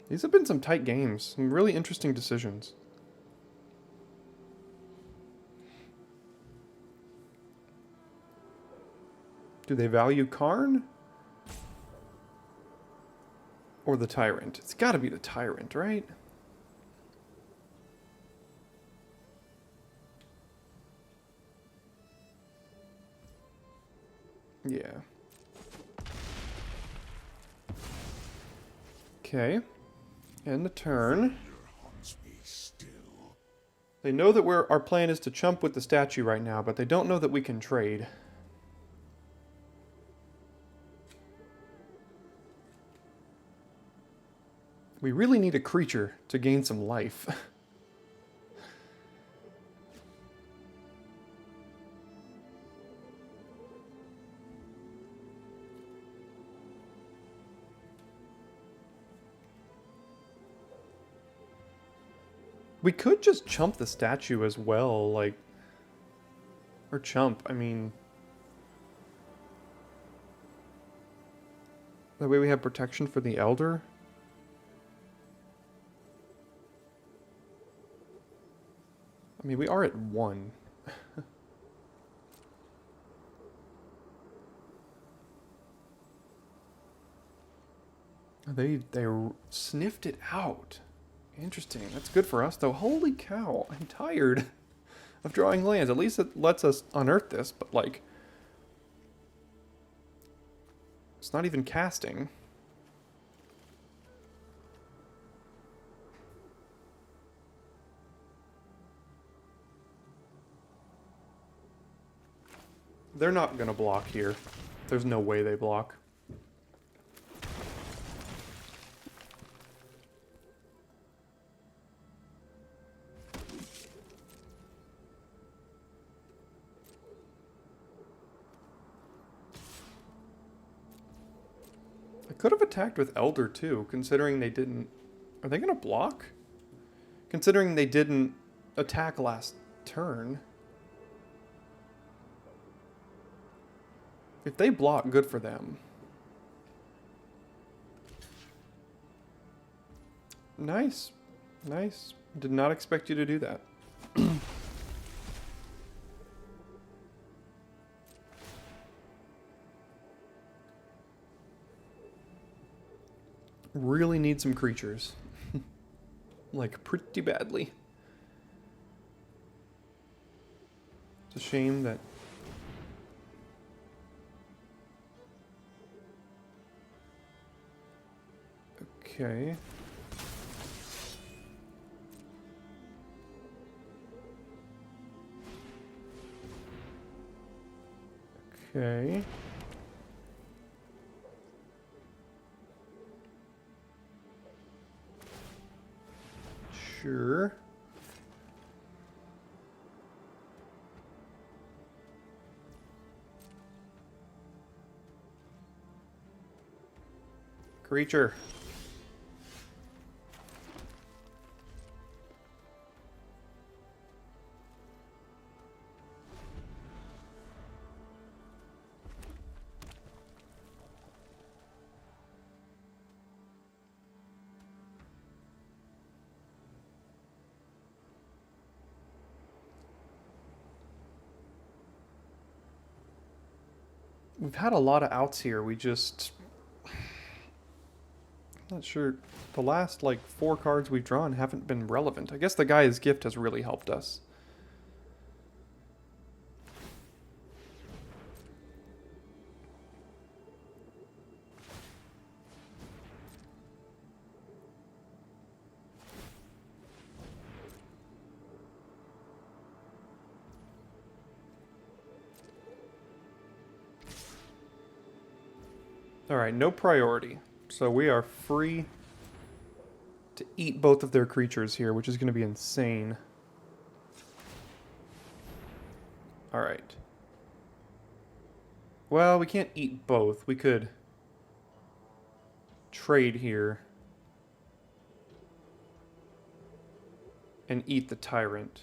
These have been some tight games, some really interesting decisions. Do they value Karn? Or the Tyrant? It's gotta be the Tyrant, right? Yeah. Okay. End the turn. They know that our plan is to chump with the statue right now, but they don't know that we can trade. We really need a creature to gain some life. We could just chump the statue as well, like... Or chump, I mean... That way we have protection for the Elder. I mean, we are at 1. They sniffed it out. Interesting. That's good for us, though. Holy cow! I'm tired of drawing lands. At least it lets us unearth this, but like, it's not even casting. They're not gonna block here. There's no way they block. I could have attacked with Elder too, considering they didn't... Are they gonna block? Considering they didn't attack last turn. If they block, good for them. Nice. Nice. Did not expect you to do that. Really need some creatures. Like, pretty badly. It's a shame that... Okay. Okay. Sure. Creature. We've had a lot of outs here. We just... Not sure. The last, like, 4 cards we've drawn haven't been relevant. I guess the Guy's Gift has really helped us. Alright, no priority. So we are free to eat both of their creatures here, which is going to be insane. Alright. Well, we can't eat both. We could trade here and eat the Tyrant.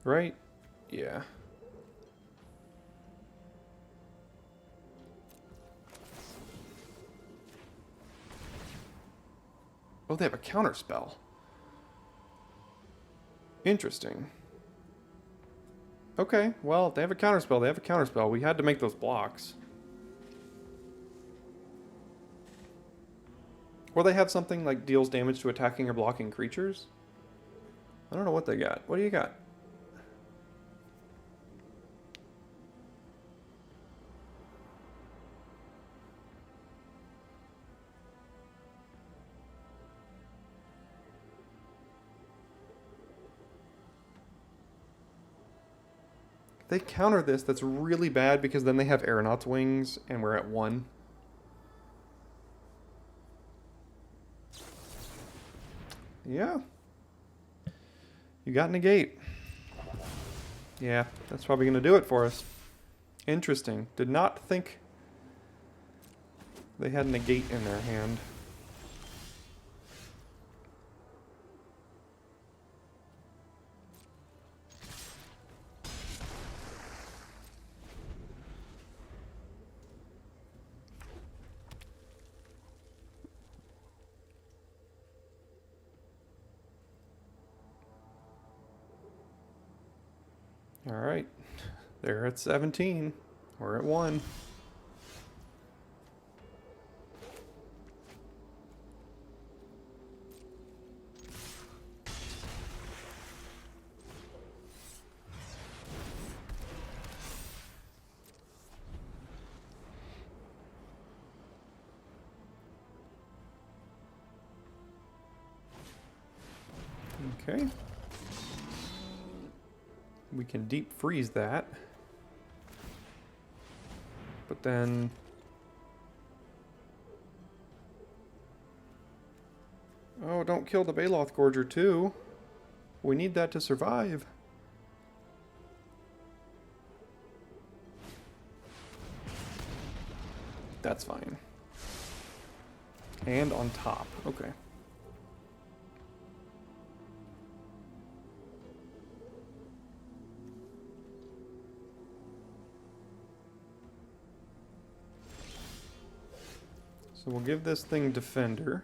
Right? Yeah. Oh, they have a counter spell. Interesting. Okay, well, they have a counter spell. They have a counter spell. We had to make those blocks. Or they have something like deals damage to attacking or blocking creatures. I don't know what they got. What do you got? They counter this, that's really bad because then they have Aeronaut's Wings and we're at 1. Yeah. You got Negate. Yeah, that's probably going to do it for us. Interesting. Did not think they had Negate in their hand. All right. They're at 17. We're at 1. Okay. We can deep freeze that. But then... Oh, don't kill the Baloth Gorger too. We need that to survive. That's fine. And on top. Okay. So we'll give this thing Defender.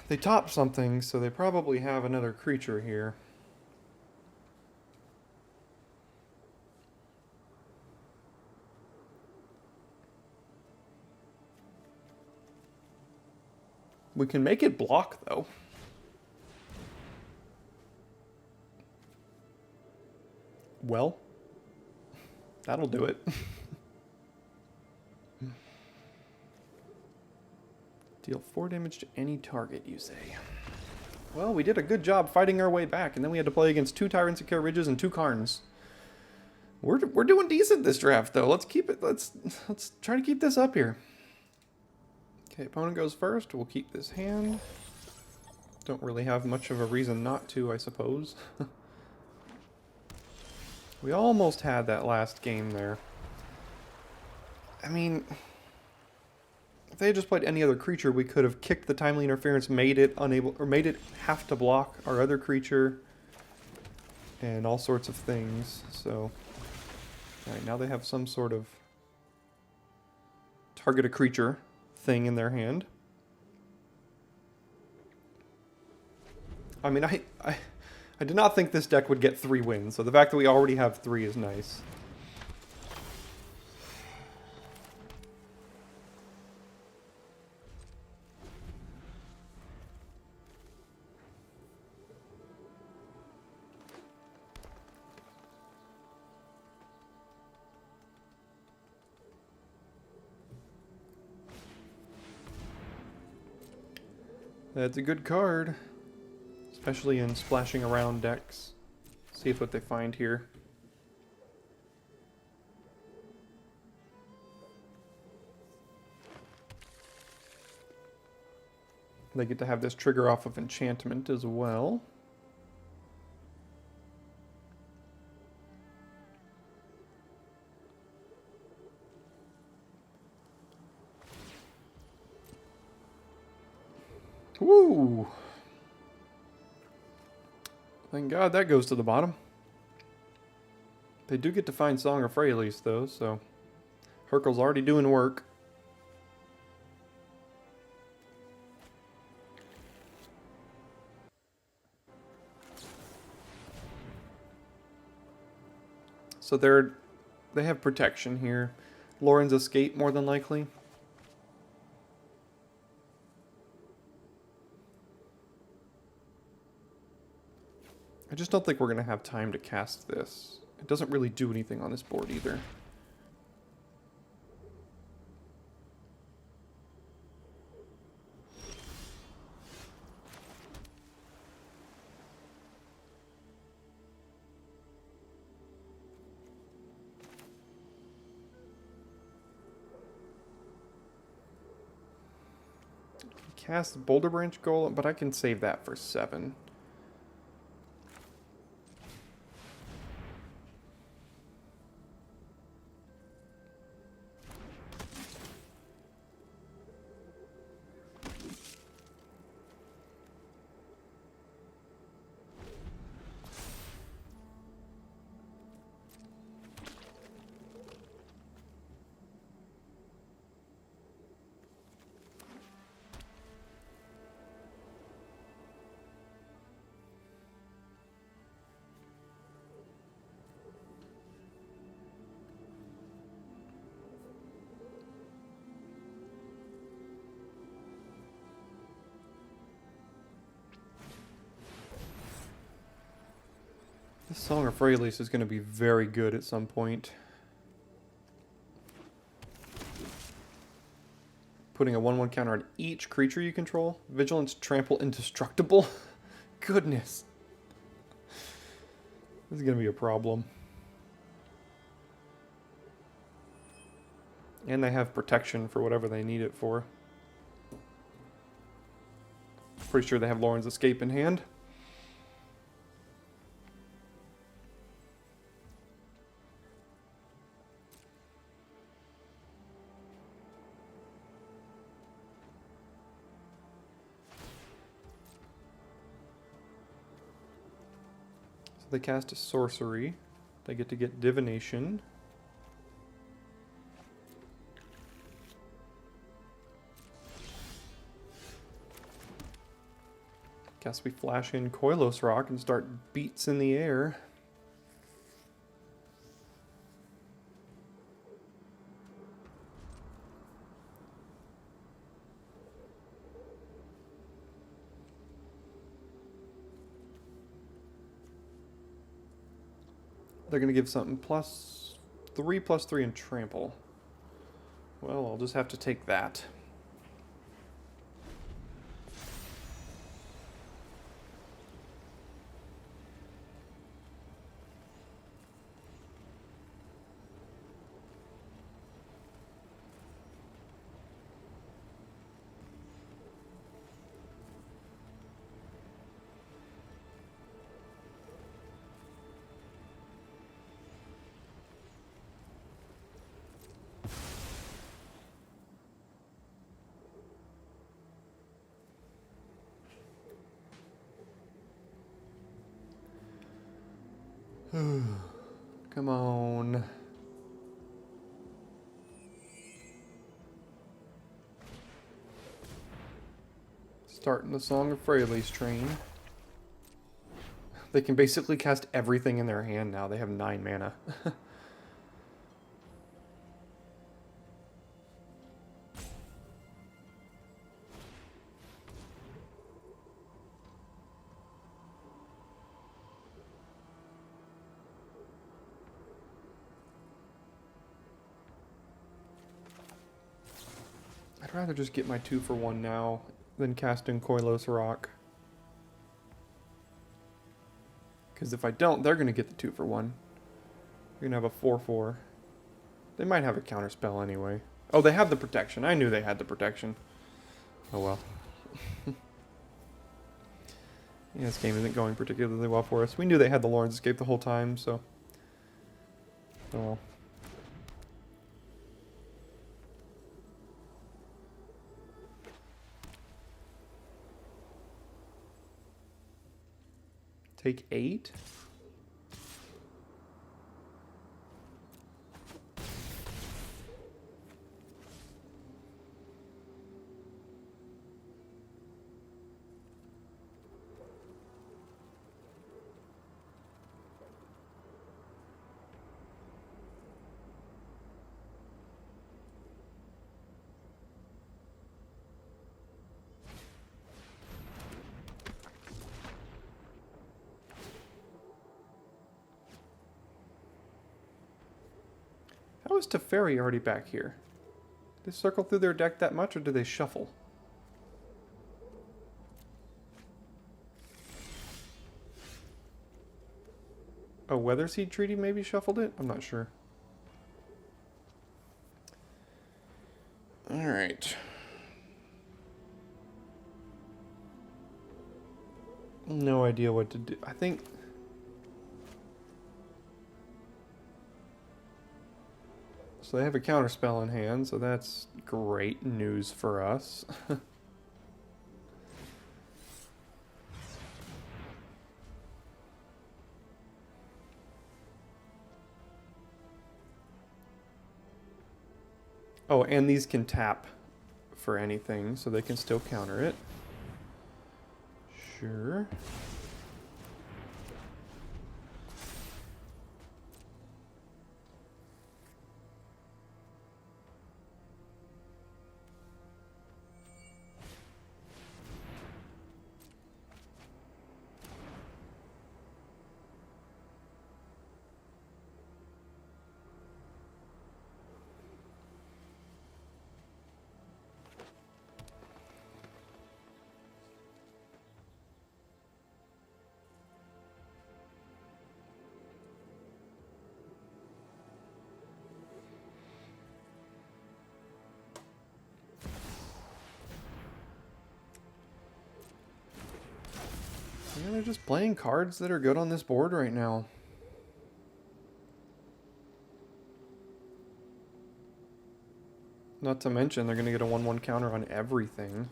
They top something, so they probably have another creature here. We can make it block, though. Well, that'll do it. Deal 4 damage to any target, you say. Well, we did a good job fighting our way back, and then we had to play against 2 Tyrants of Care Ridges and 2 Karns. We're doing decent this draft, though. Let's keep it. Let's try to keep this up here. Okay, opponent goes first. We'll keep this hand. Don't really have much of a reason not to, I suppose. We almost had that last game there. I mean, if they had just played any other creature, we could have kicked the timely interference, made it unable, or made it have to block our other creature, and all sorts of things. So, alright, now they have some sort of target a creature thing in their hand. I mean, I did not think this deck would get 3 wins, so the fact that we already have 3 is nice. That's a good card, especially in splashing around decks. See what they find here. They get to have this trigger off of enchantment as well. Woo! Thank God that goes to the bottom. They do get to find Song of Freyalise, though, so Herkel's already doing work. So they have protection here. Lauren's escape, more than likely. I just don't think we're going to have time to cast this. It doesn't really do anything on this board either. Cast Boulder Branch Golem, but I can save that for 7. This Song of Freyalise is going to be very good at some point. Putting a 1/1 counter on each creature you control. Vigilance, Trample, Indestructible. Goodness. This is going to be a problem. And they have protection for whatever they need it for. Pretty sure they have Lauren's Escape in hand. So they cast a sorcery. They get to get Divination. Guess we flash in Koilos Rock and start beats in the air. They're going to give something +3/+3 and trample. Well, I'll just have to take that. Come on. Starting the Song of Freyalise train. They can basically cast everything in their hand now. They have 9 mana. I'd rather just get my 2-for-1 now than cast in Koilos Rock. Because if I don't, they're going to get the 2-for-1. They're going to have a 4/4. They might have a counterspell anyway. Oh, they have the protection. I knew they had the protection. Oh well. Yeah, this game isn't going particularly well for us. We knew they had the Lauren's Escape the whole time, so... Oh well. Take 8? How is Teferi already back here? Did they circle through their deck that much, or do they shuffle? Oh, Weather Seed Treaty maybe shuffled it? I'm not sure. Alright. No idea what to do. I think... So they have a counterspell in hand, so that's great news for us. Oh, and these can tap for anything, so they can still counter it. Sure. Yeah, they're just playing cards that are good on this board right now. Not to mention, they're going to get a 1/1 counter on everything.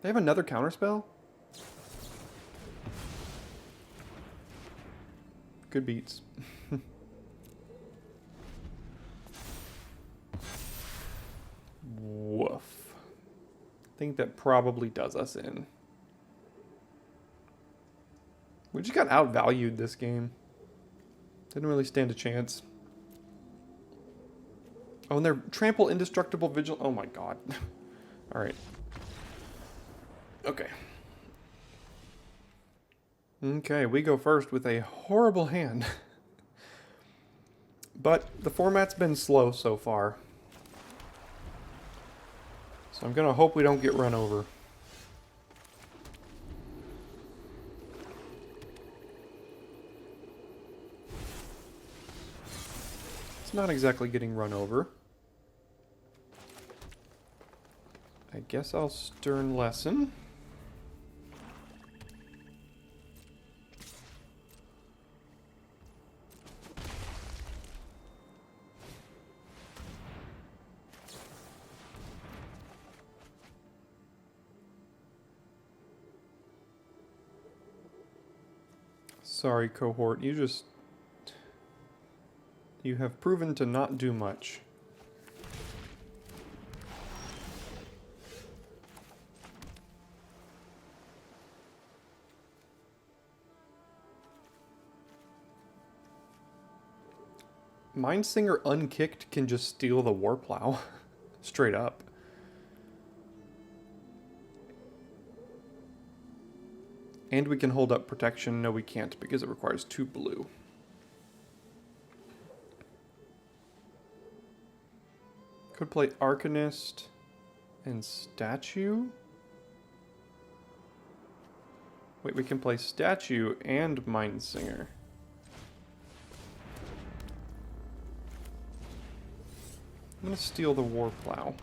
They have another counterspell? Good beats. Woof. I think that probably does us in. We just got outvalued this game. Didn't really stand a chance. Oh, and they're trample indestructible vigil. Oh my god. Alright. Okay. Okay, we go first with a horrible hand. But the format's been slow so far. So I'm gonna hope we don't get run over. It's not exactly getting run over. I guess I'll Stern Lesson. Sorry, cohort. You have proven to not do much. Mindsinger unkicked can just steal the Warplow. Straight up. And we can hold up protection. No, we can't because it requires 2 blue. Could play Arcanist and Statue. Wait, we can play Statue and Mindsinger. I'm gonna steal the Warplow.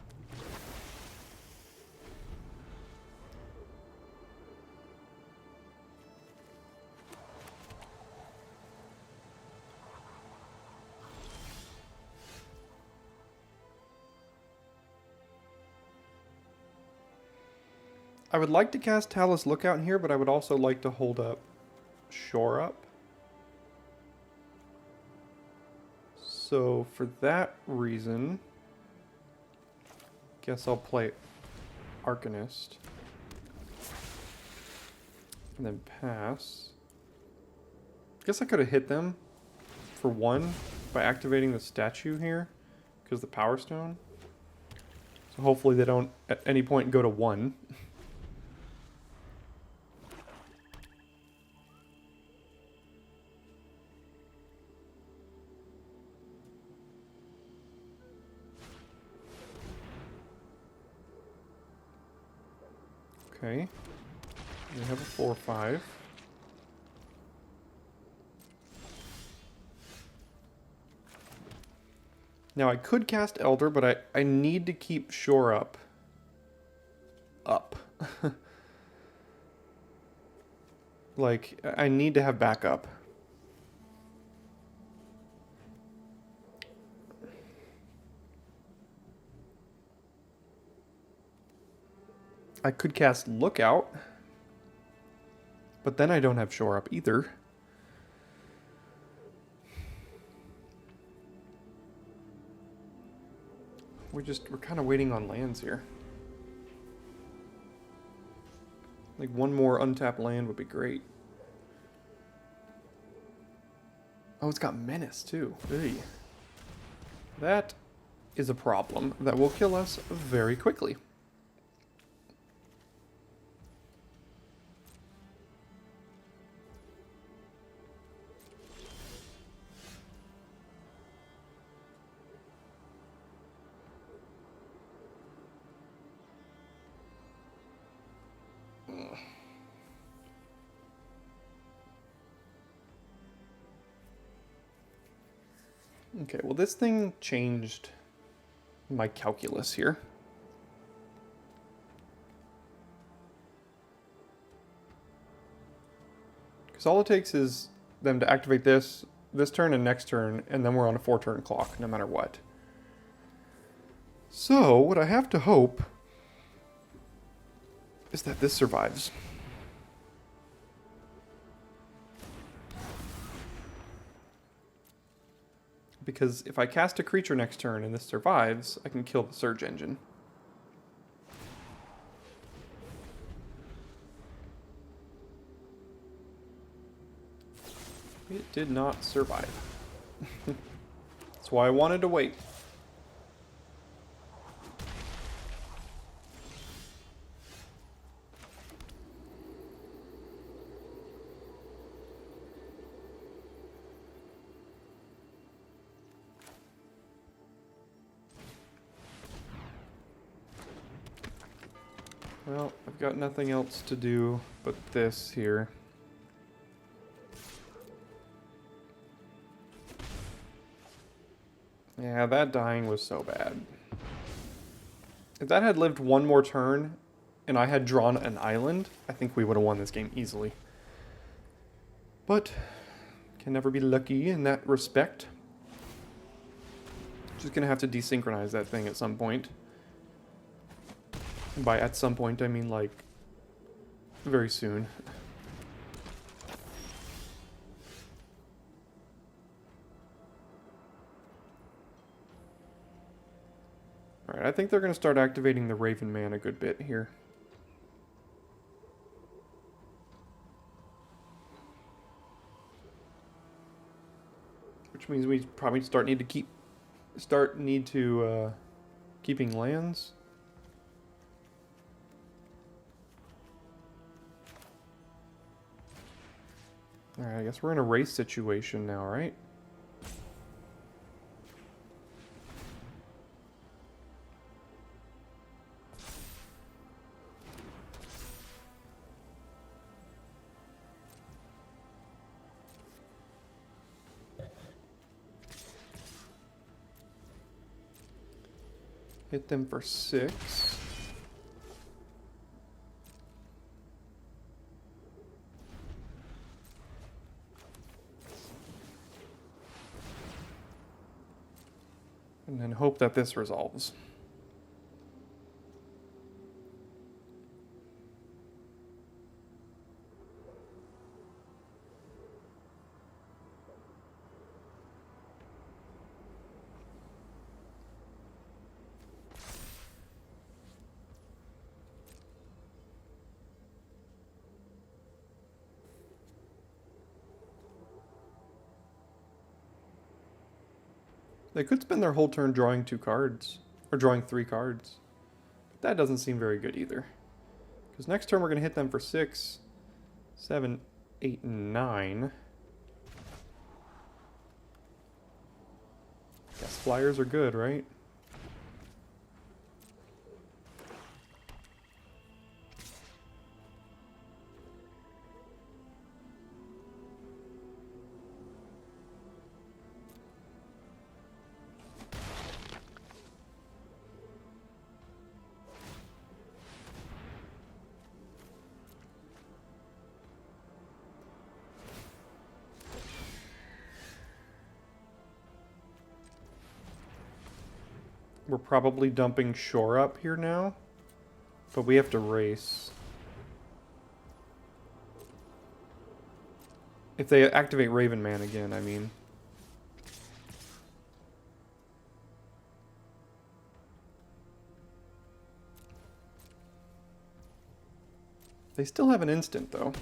I would like to cast Talus Lookout here, but I would also like to hold up Shore Up. So for that reason, guess I'll play Arcanist. And then pass. Guess I could have hit them for 1 by activating the statue here, because the Power Stone. So hopefully they don't at any point go to 1. Okay, we have a 4/5. Now I could cast Elder, but I need to keep Shore Up. Like, I need to have backup. I could cast Lookout, but then I don't have Shore Up either. We're kind of waiting on lands here. Like, one more untapped land would be great. Oh, it's got Menace too. Ugh. That is a problem that will kill us very quickly. Okay, well this thing changed my calculus here. Because all it takes is them to activate this turn and next turn, and then we're on a 4-turn clock, no matter what. So, what I have to hope is that this survives. Because if I cast a creature next turn and this survives, I can kill the Surge Engine. It did not survive. That's why I wanted to wait. Well, I've got nothing else to do but this here. Yeah, that dying was so bad. If that had lived one more turn and I had drawn an island, I think we would have won this game easily. But can never be lucky in that respect. Just gonna have to desynchronize that thing at some point. And by at some point, I mean like very soon. Alright, I think they're going to start activating the Raven Man a good bit here. Which means we probably need to keeping lands. Alright, I guess we're in a race situation now, right? Hit them for 6. And then hope that this resolves. They could spend their whole turn drawing 2 cards, or drawing 3 cards. But that doesn't seem very good either. Because next turn we're going to hit them for 6, 7, 8, and 9. Guess flyers are good, right? We're probably dumping Shore up here now, but we have to race. If they activate Raven Man again, I mean. They still have an instant, though.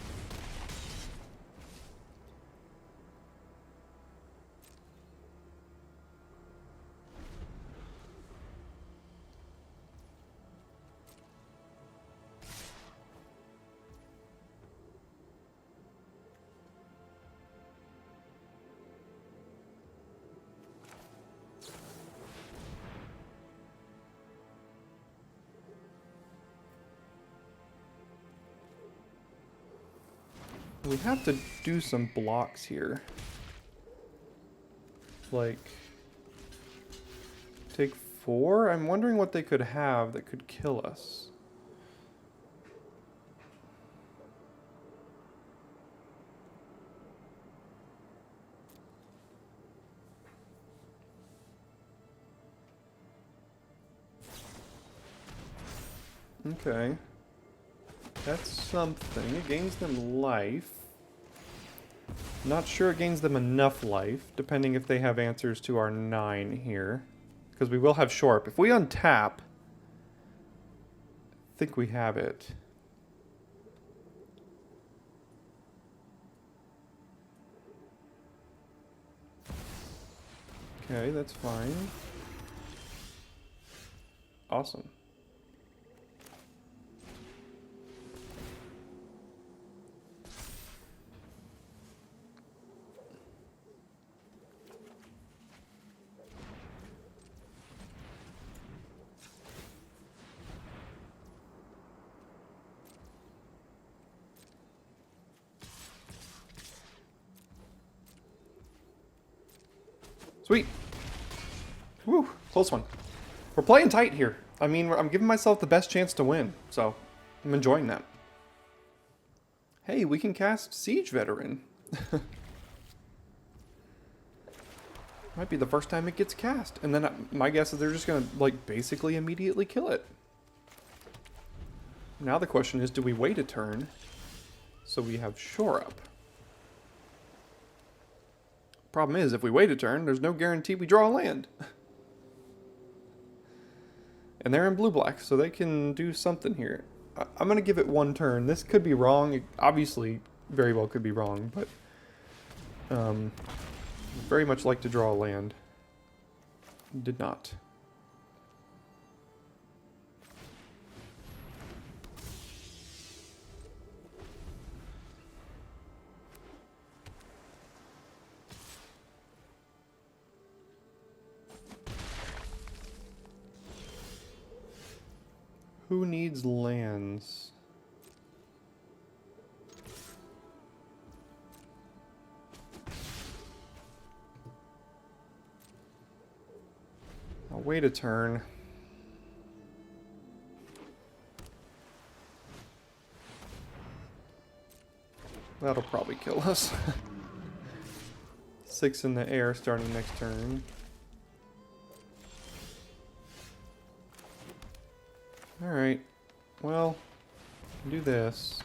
We have to do some blocks here. Like, Take 4? I'm wondering what they could have that could kill us. Okay. That's something. It gains them life. Not sure it gains them enough life, depending if they have answers to our 9 here. Because we will have Shore Up. If we untap, I think we have it. Okay, that's fine. Awesome. Sweet. Woo, close one. We're playing tight here. I mean, I'm giving myself the best chance to win, so I'm enjoying that. Hey, we can cast Siege Veteran. Might be the first time it gets cast. And then my guess is they're just going to, like, basically immediately kill it. Now the question is, do we wait a turn so we have Shore Up? Problem is, if we wait a turn, there's no guarantee we draw a land. And they're in blue-black, so they can do something here. I'm going to give it one turn. This could be wrong. It obviously, very well could be wrong, but very much like to draw a land. Did not. Who needs lands? I'll wait a turn. That'll probably kill us. 6 in the air starting next turn. Alright, well, do this.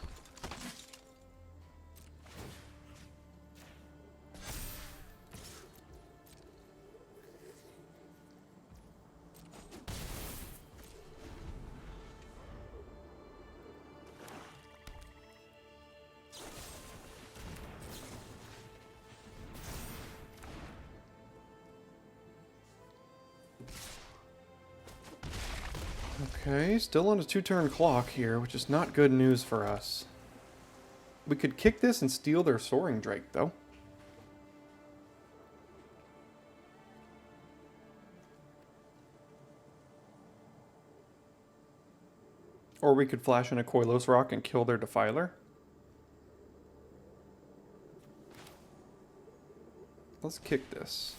Okay, still on a 2-turn clock here, which is not good news for us. We could kick this and steal their Soaring Drake, though. Or we could flash in a Koilos Rock and kill their Defiler. Let's kick this.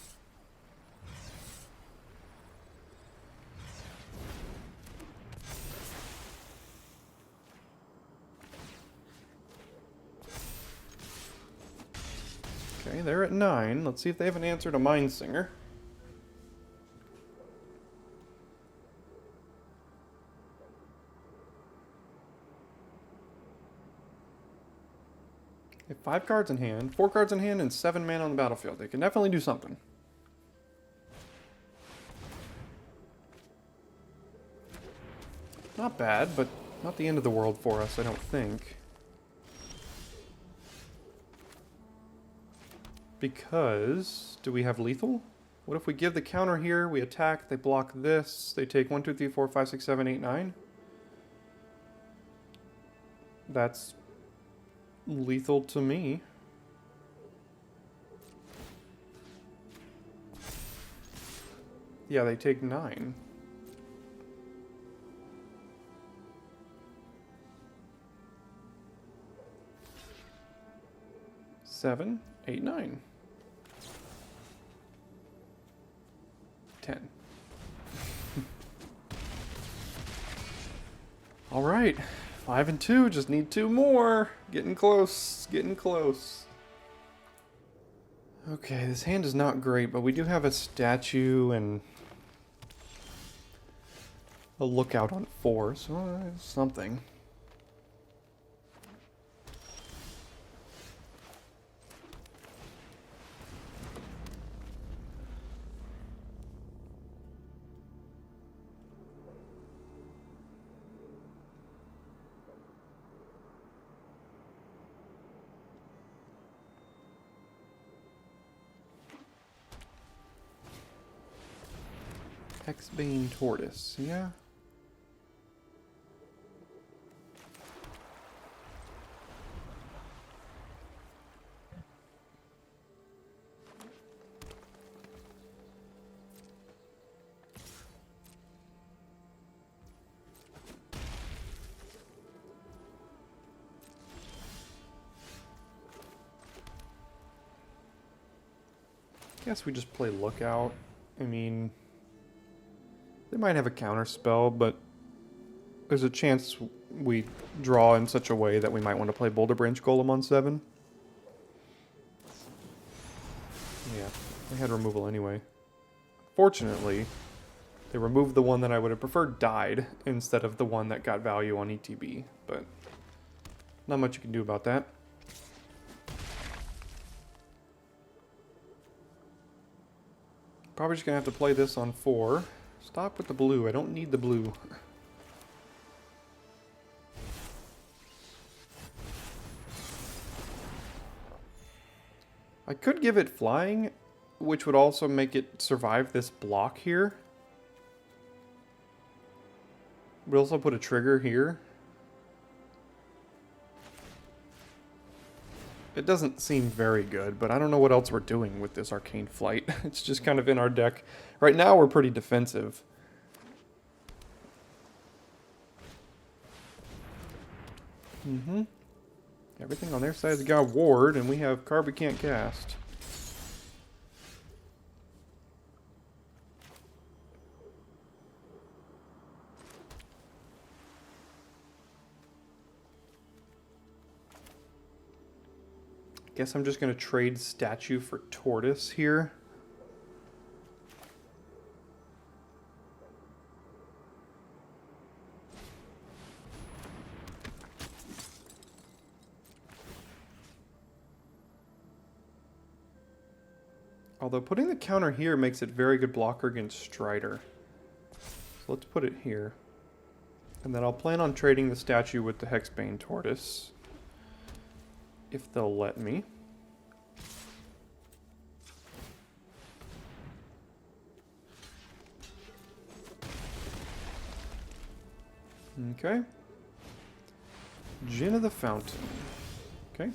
Okay, they're at 9. Let's see if they have an answer to Mindsinger. They have 5 cards in hand, 4 cards in hand, and 7 mana on the battlefield. They can definitely do something. Not bad, but not the end of the world for us, I don't think. Because, do we have lethal? What if we give the counter here, we attack, they block this, they take 1, 2, 3, 4, 5, 6, 7, 8, 9? That's lethal to me. Yeah, they take 9. Seven, 8, 9. 10. All right, 5 and 2. Just need 2 more. Getting close. Getting close. Okay, this hand is not great, but we do have a statue and a lookout on 4, so something. Hexbane Tortoise, yeah. Guess we just play Lookout. I mean, they might have a counter spell, but there's a chance we draw in such a way that we might want to play Boulder Branch Golem on 7. Yeah, they had removal anyway. Fortunately, they removed the one that I would have preferred died instead of the one that got value on ETB, but not much you can do about that. Probably just gonna have to play this on 4. Stop with the blue. I don't need the blue. I could give it flying, which would also make it survive this block here. We'd also put a trigger here. It doesn't seem very good, but I don't know what else we're doing with this Arcane Flight. It's just kind of in our deck. Right now we're pretty defensive. Everything on their side's got ward, and we have card we can't cast. Guess I'm just going to trade statue for tortoise here. Although putting the counter here makes it very good blocker against Strider. So let's put it here. And then I'll plan on trading the statue with the Hexbane Tortoise. If they'll let me. Okay. Djinn of the Fountain. Okay.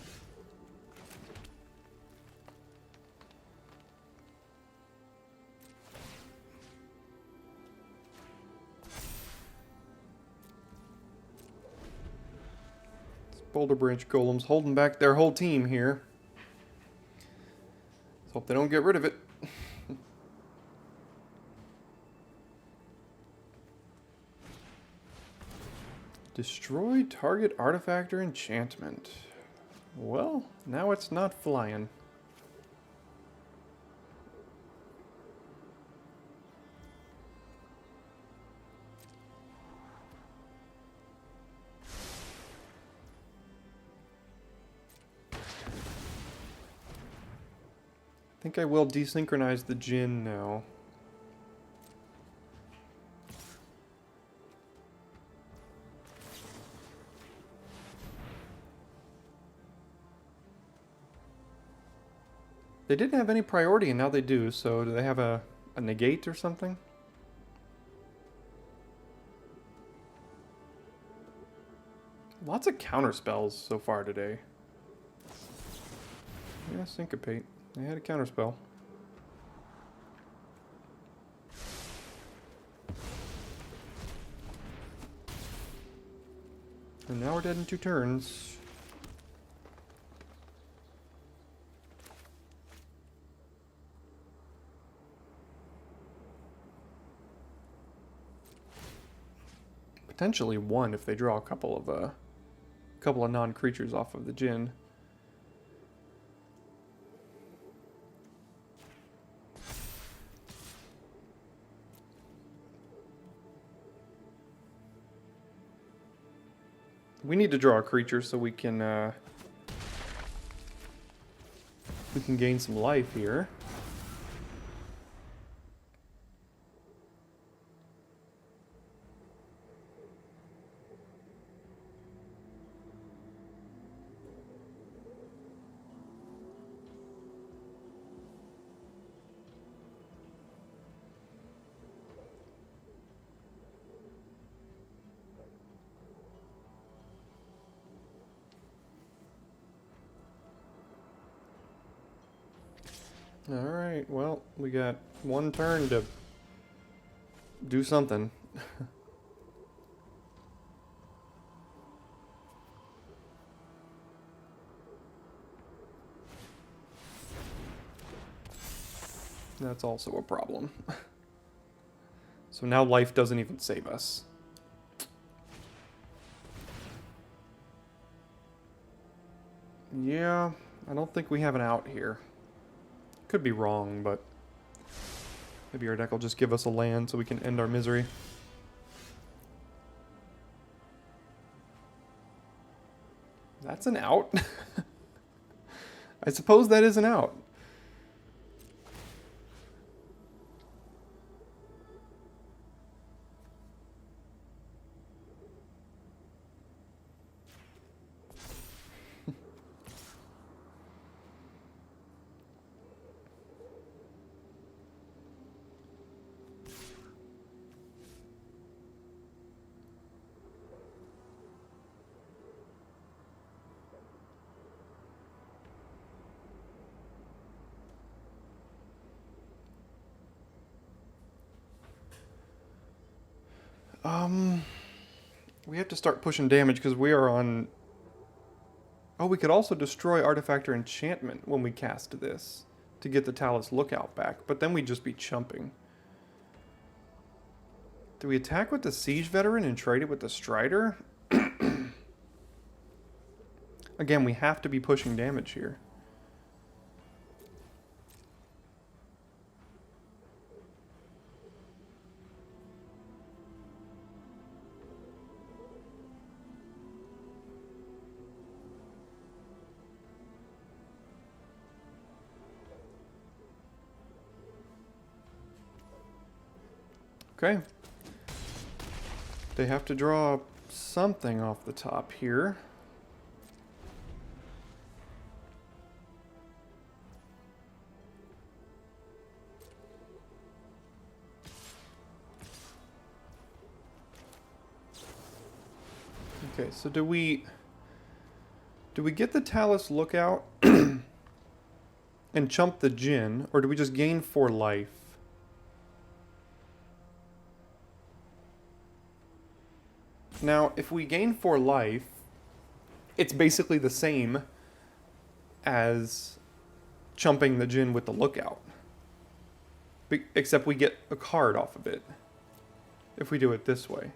Boulder Branch Golems holding back their whole team here. Let's hope they don't get rid of it. Destroy target artifact or enchantment. Well, now it's not flying. I think I will desynchronize the Djinn now. They didn't have any priority and now they do, so do they have a negate or something? Lots of counter spells so far today. Yeah, syncopate. They had a counterspell. And now we're dead in 2 turns. potentially 1 if they draw a couple of non-creatures off of the Djinn. We need to draw a creature so we can gain some life here. Alright, well, we got 1 turn to do something. That's also a problem. So now life doesn't even save us. Yeah, I don't think we have an out here. Could be wrong, but maybe our deck will just give us a land so we can end our misery. That's an out. I suppose that is an out. We have to start pushing damage because we are on... Oh, we could also destroy Artifact or Enchantment when we cast this to get the Talus Lookout back, but then we'd just be chumping. Do we attack with the Siege Veteran and trade it with the Strider? Again, we have to be pushing damage here. Okay. They have to draw something off the top here. Okay, so do we get the Talus Lookout and chump the Djinn, or do we just gain 4 life? Now, if we gain 4 life, it's basically the same as chumping the Djinn with the Lookout. Except we get a card off of it, if we do it this way.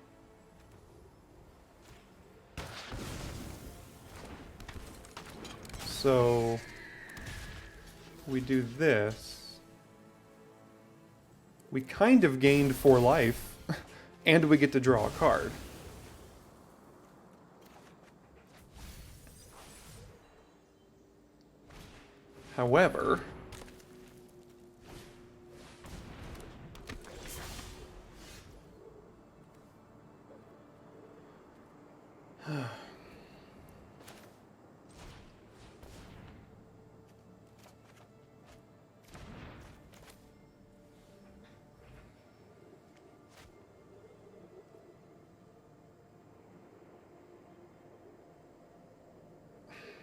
So, we do this. We kind of gained 4 life, and we get to draw a card. However,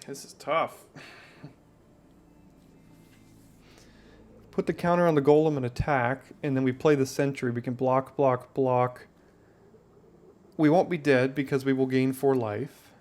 this is tough. Put the counter on the golem and attack, and then we play the sentry. We can block, block, block. We won't be dead because we will gain 4 life.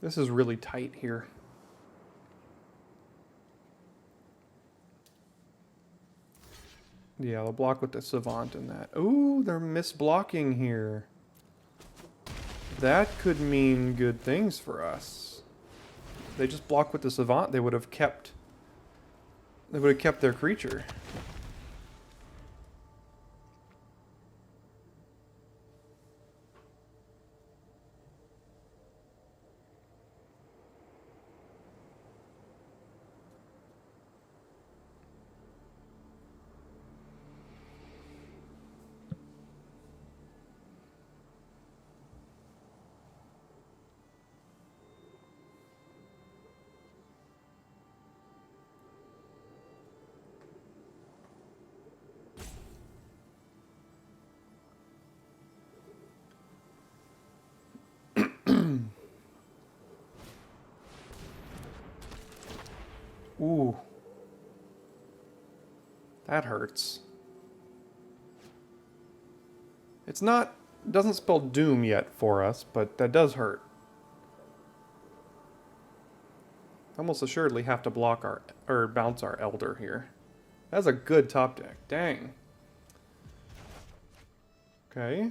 This is really tight here. Yeah, they'll block with the Savant and that. Ooh, they're misblocking here. That could mean good things for us. They just block with the Savant, they would have kept their creature. Ooh. That hurts. It's not... doesn't spell doom yet for us, but that does hurt. Almost assuredly have to block our... or bounce our Elder here. That's a good top deck. Dang. Okay.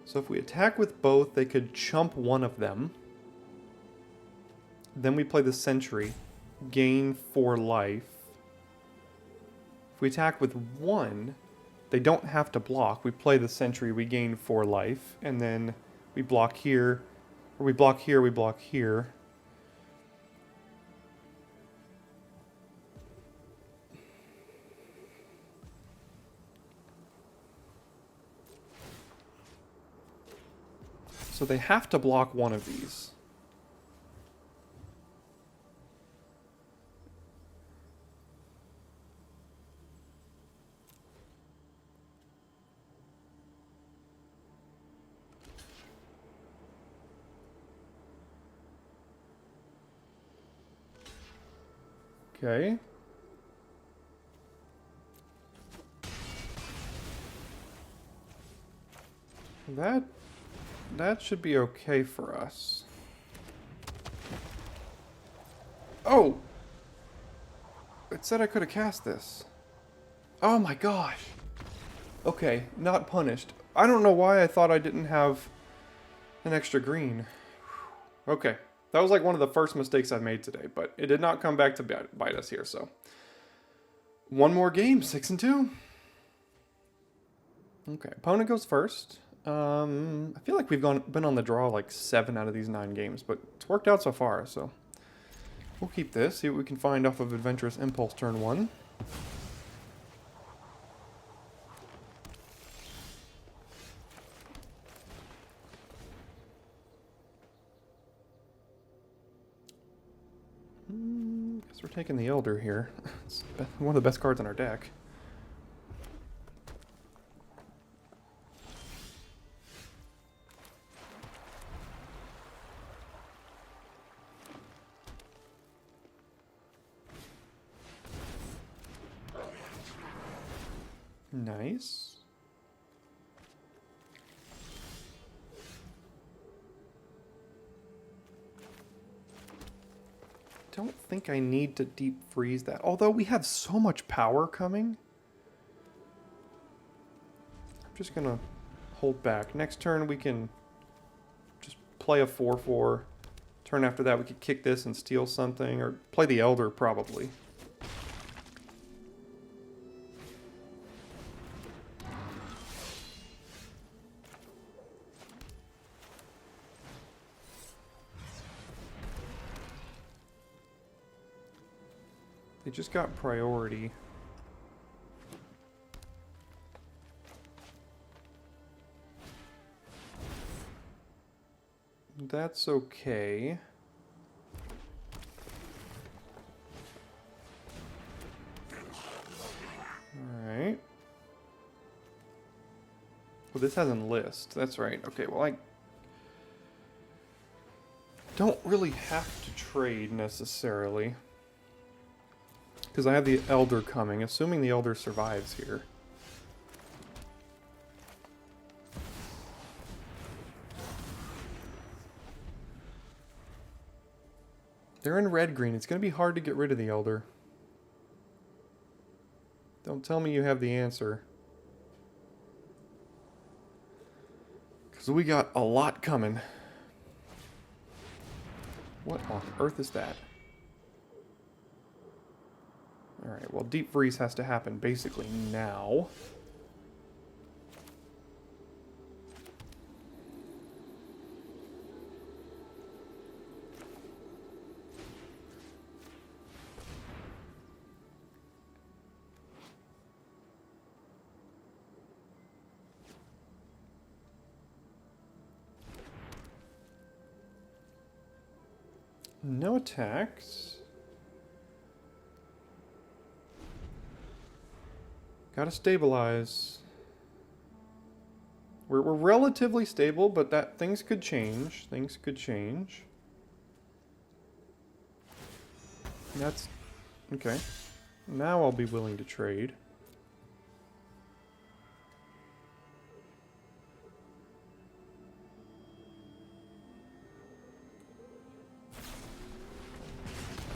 So if we attack with both, they could chump one of them. Then we play the Sentry. Gain 4 life. If we attack with one, they don't have to block. We play the Sentry, we gain 4 life. And then we block here. Or we block here, we block here. So they have to block one of these. Okay. That should be okay for us. Oh! It said I could have cast this. Oh my gosh. Okay, not punished. I don't know why I thought I didn't have an extra green. Okay, that was like one of the first mistakes I made today, but it did not come back to bite us here, so. One more game, 6-2. Okay, opponent goes first. I feel like we've been on the draw like 7 out of these 9 games, but it's worked out so far, so. We'll keep this, see what we can find off of Adventurous Impulse turn 1. Guess we're taking the Elder here. It's one of the best cards in our deck. Nice. Don't think I need to deep freeze that. Although we have so much power coming. I'm just gonna hold back. Next turn we can just play a 4/4. Turn after that we could kick this and steal something. Or play the Elder probably. They just got priority. That's okay. this has enlist. That's right. Okay, well, I don't really have to trade necessarily. Because I have the Elder coming, assuming the Elder survives here. They're in red-green. It's going to be hard to get rid of the Elder. Don't tell me you have the answer. Because we got a lot coming. What on earth is that? Alright, well, Deep Freeze has to happen basically now. No attacks. Gotta stabilize. We're relatively stable, but that things could change. Things could change. That's okay. Now I'll be willing to trade.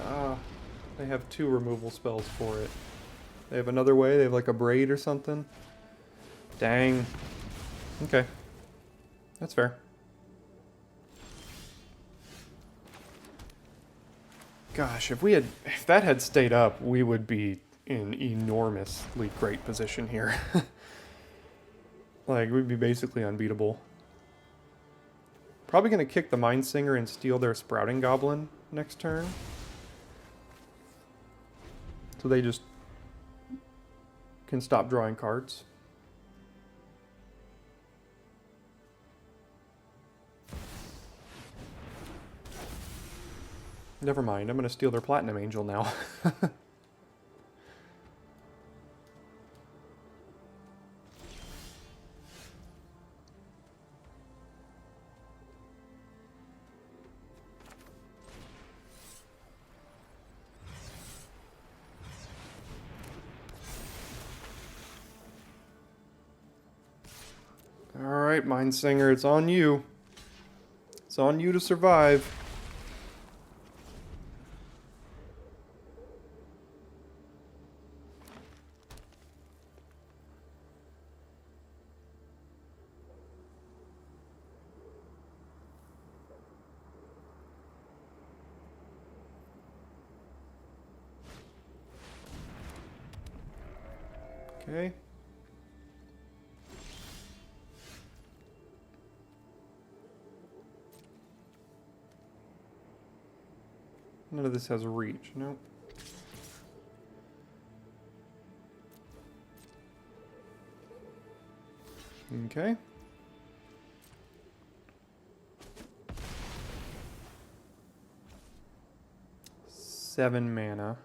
Ah, they have 2 removal spells for it. They have another way? They have like a braid or something? Dang. Okay. That's fair. Gosh, if that had stayed up, we would be in enormously great position here. Like, we'd be basically unbeatable. Probably gonna kick the Mindsinger and steal their Sprouting Goblin next turn. So they just can stop drawing cards. Never mind, I'm gonna steal their Platinum Angel now. Alright, Mindsinger, it's on you. It's on you to survive. Okay. None of this has a reach, nope. Okay. Seven mana.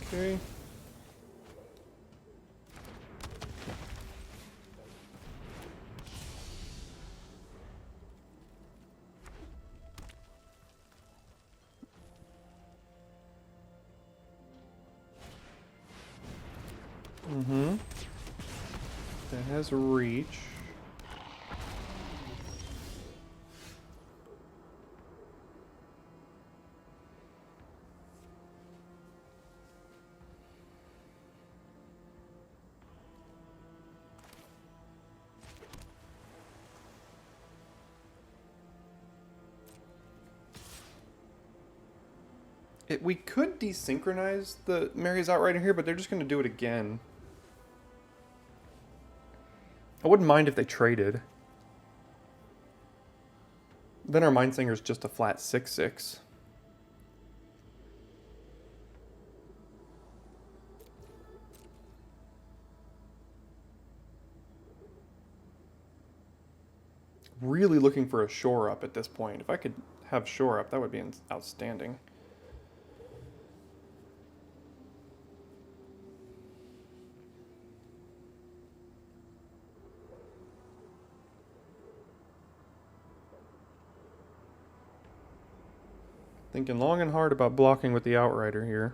Okay. Mm-hmm. That has reach. We could desynchronize the Mary's Outrider here, but they're just going to do it again. I wouldn't mind if they traded. Then our Mindsinger's just a flat 6/6. really looking for a shore up at this point. If I could have shore up, that would be outstanding. Thinking long and hard about blocking with the Outrider here.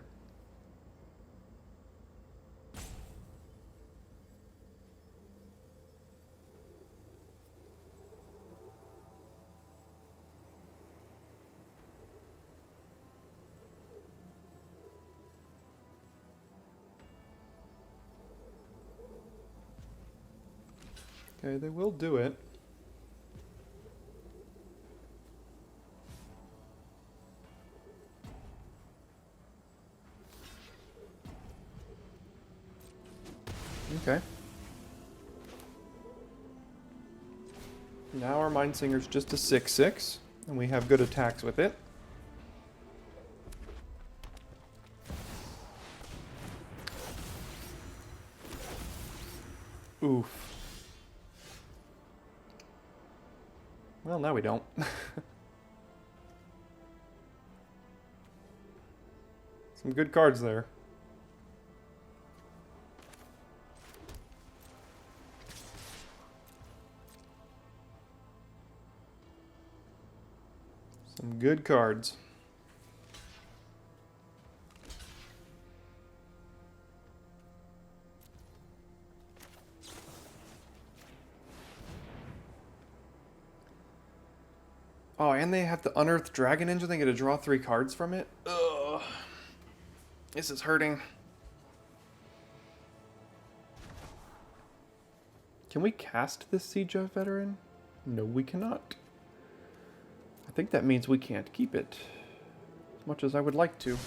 Okay, they will do it. Okay. Now our Mindsinger's just a 6/6, and we have good attacks with it. Oof. Well, now we don't. Some good cards there. Some good cards. Oh, and they have the Unearthed Dragon Engine. They get to draw 3 cards from it. Ugh. This is hurting. Can we cast this Siege of Veteran? No, we cannot. I think that means we can't keep it. As much as I would like to.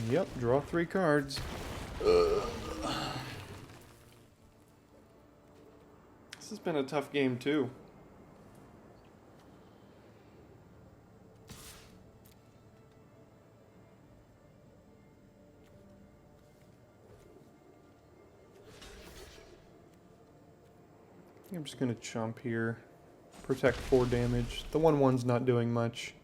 Yep, draw 3 cards. This has been a tough game too. I'm just gonna chump here. Protect 4 damage. The 1/1's not doing much.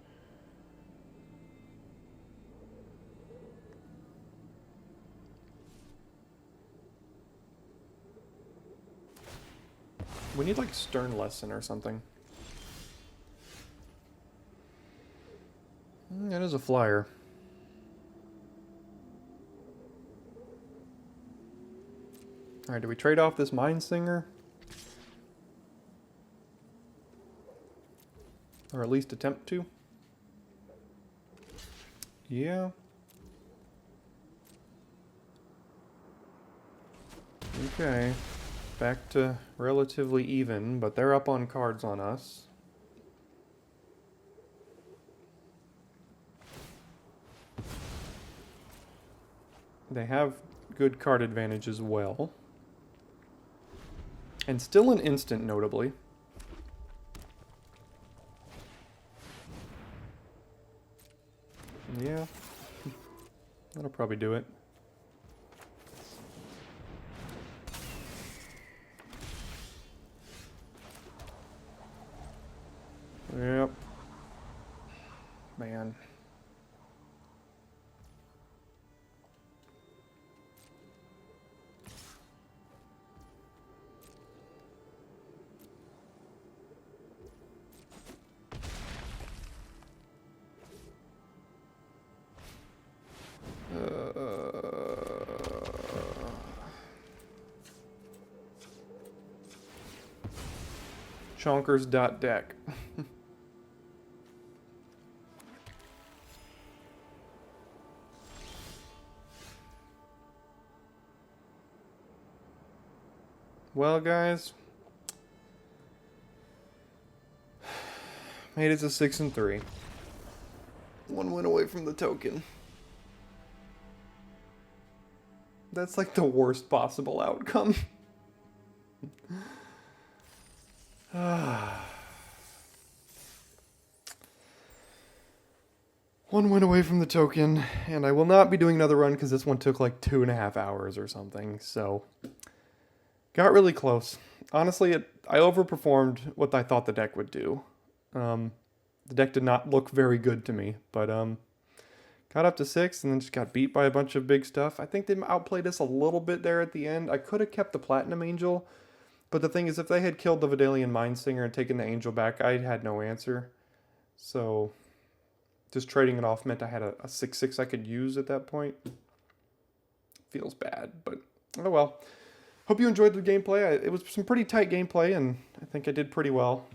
We need like Stern Lesson or something. That is a flyer. Alright, do we trade off this Mindsinger? Or at least attempt to? Yeah. Okay. Back to relatively even, but they're up on cards on us. They have good card advantage as well. And still an instant, notably. Yeah. That'll probably do it. Yep. Man. Chonkers.deck. Well, guys, made it to 6-3. 1 win away from the token. That's like the worst possible outcome. One win away from the token, and I will not be doing another run because this one took like 2.5 hours or something, so got really close. Honestly, I overperformed what I thought the deck would do. The deck did not look very good to me, but got up to 6 and then just got beat by a bunch of big stuff. I think they outplayed us a little bit there at the end. I could have kept the Platinum Angel, but the thing is, if they had killed the Vidalian Mindsinger and taken the Angel back, I had no answer. So just trading it off meant I had a 6/6 I could use at that point. Feels bad, but oh well. Hope you enjoyed the gameplay. It was some pretty tight gameplay, and I think I did pretty well.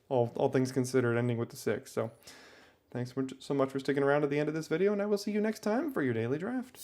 all things considered, ending with the 6. So thanks so much for sticking around to the end of this video, and I will see you next time for your daily draft.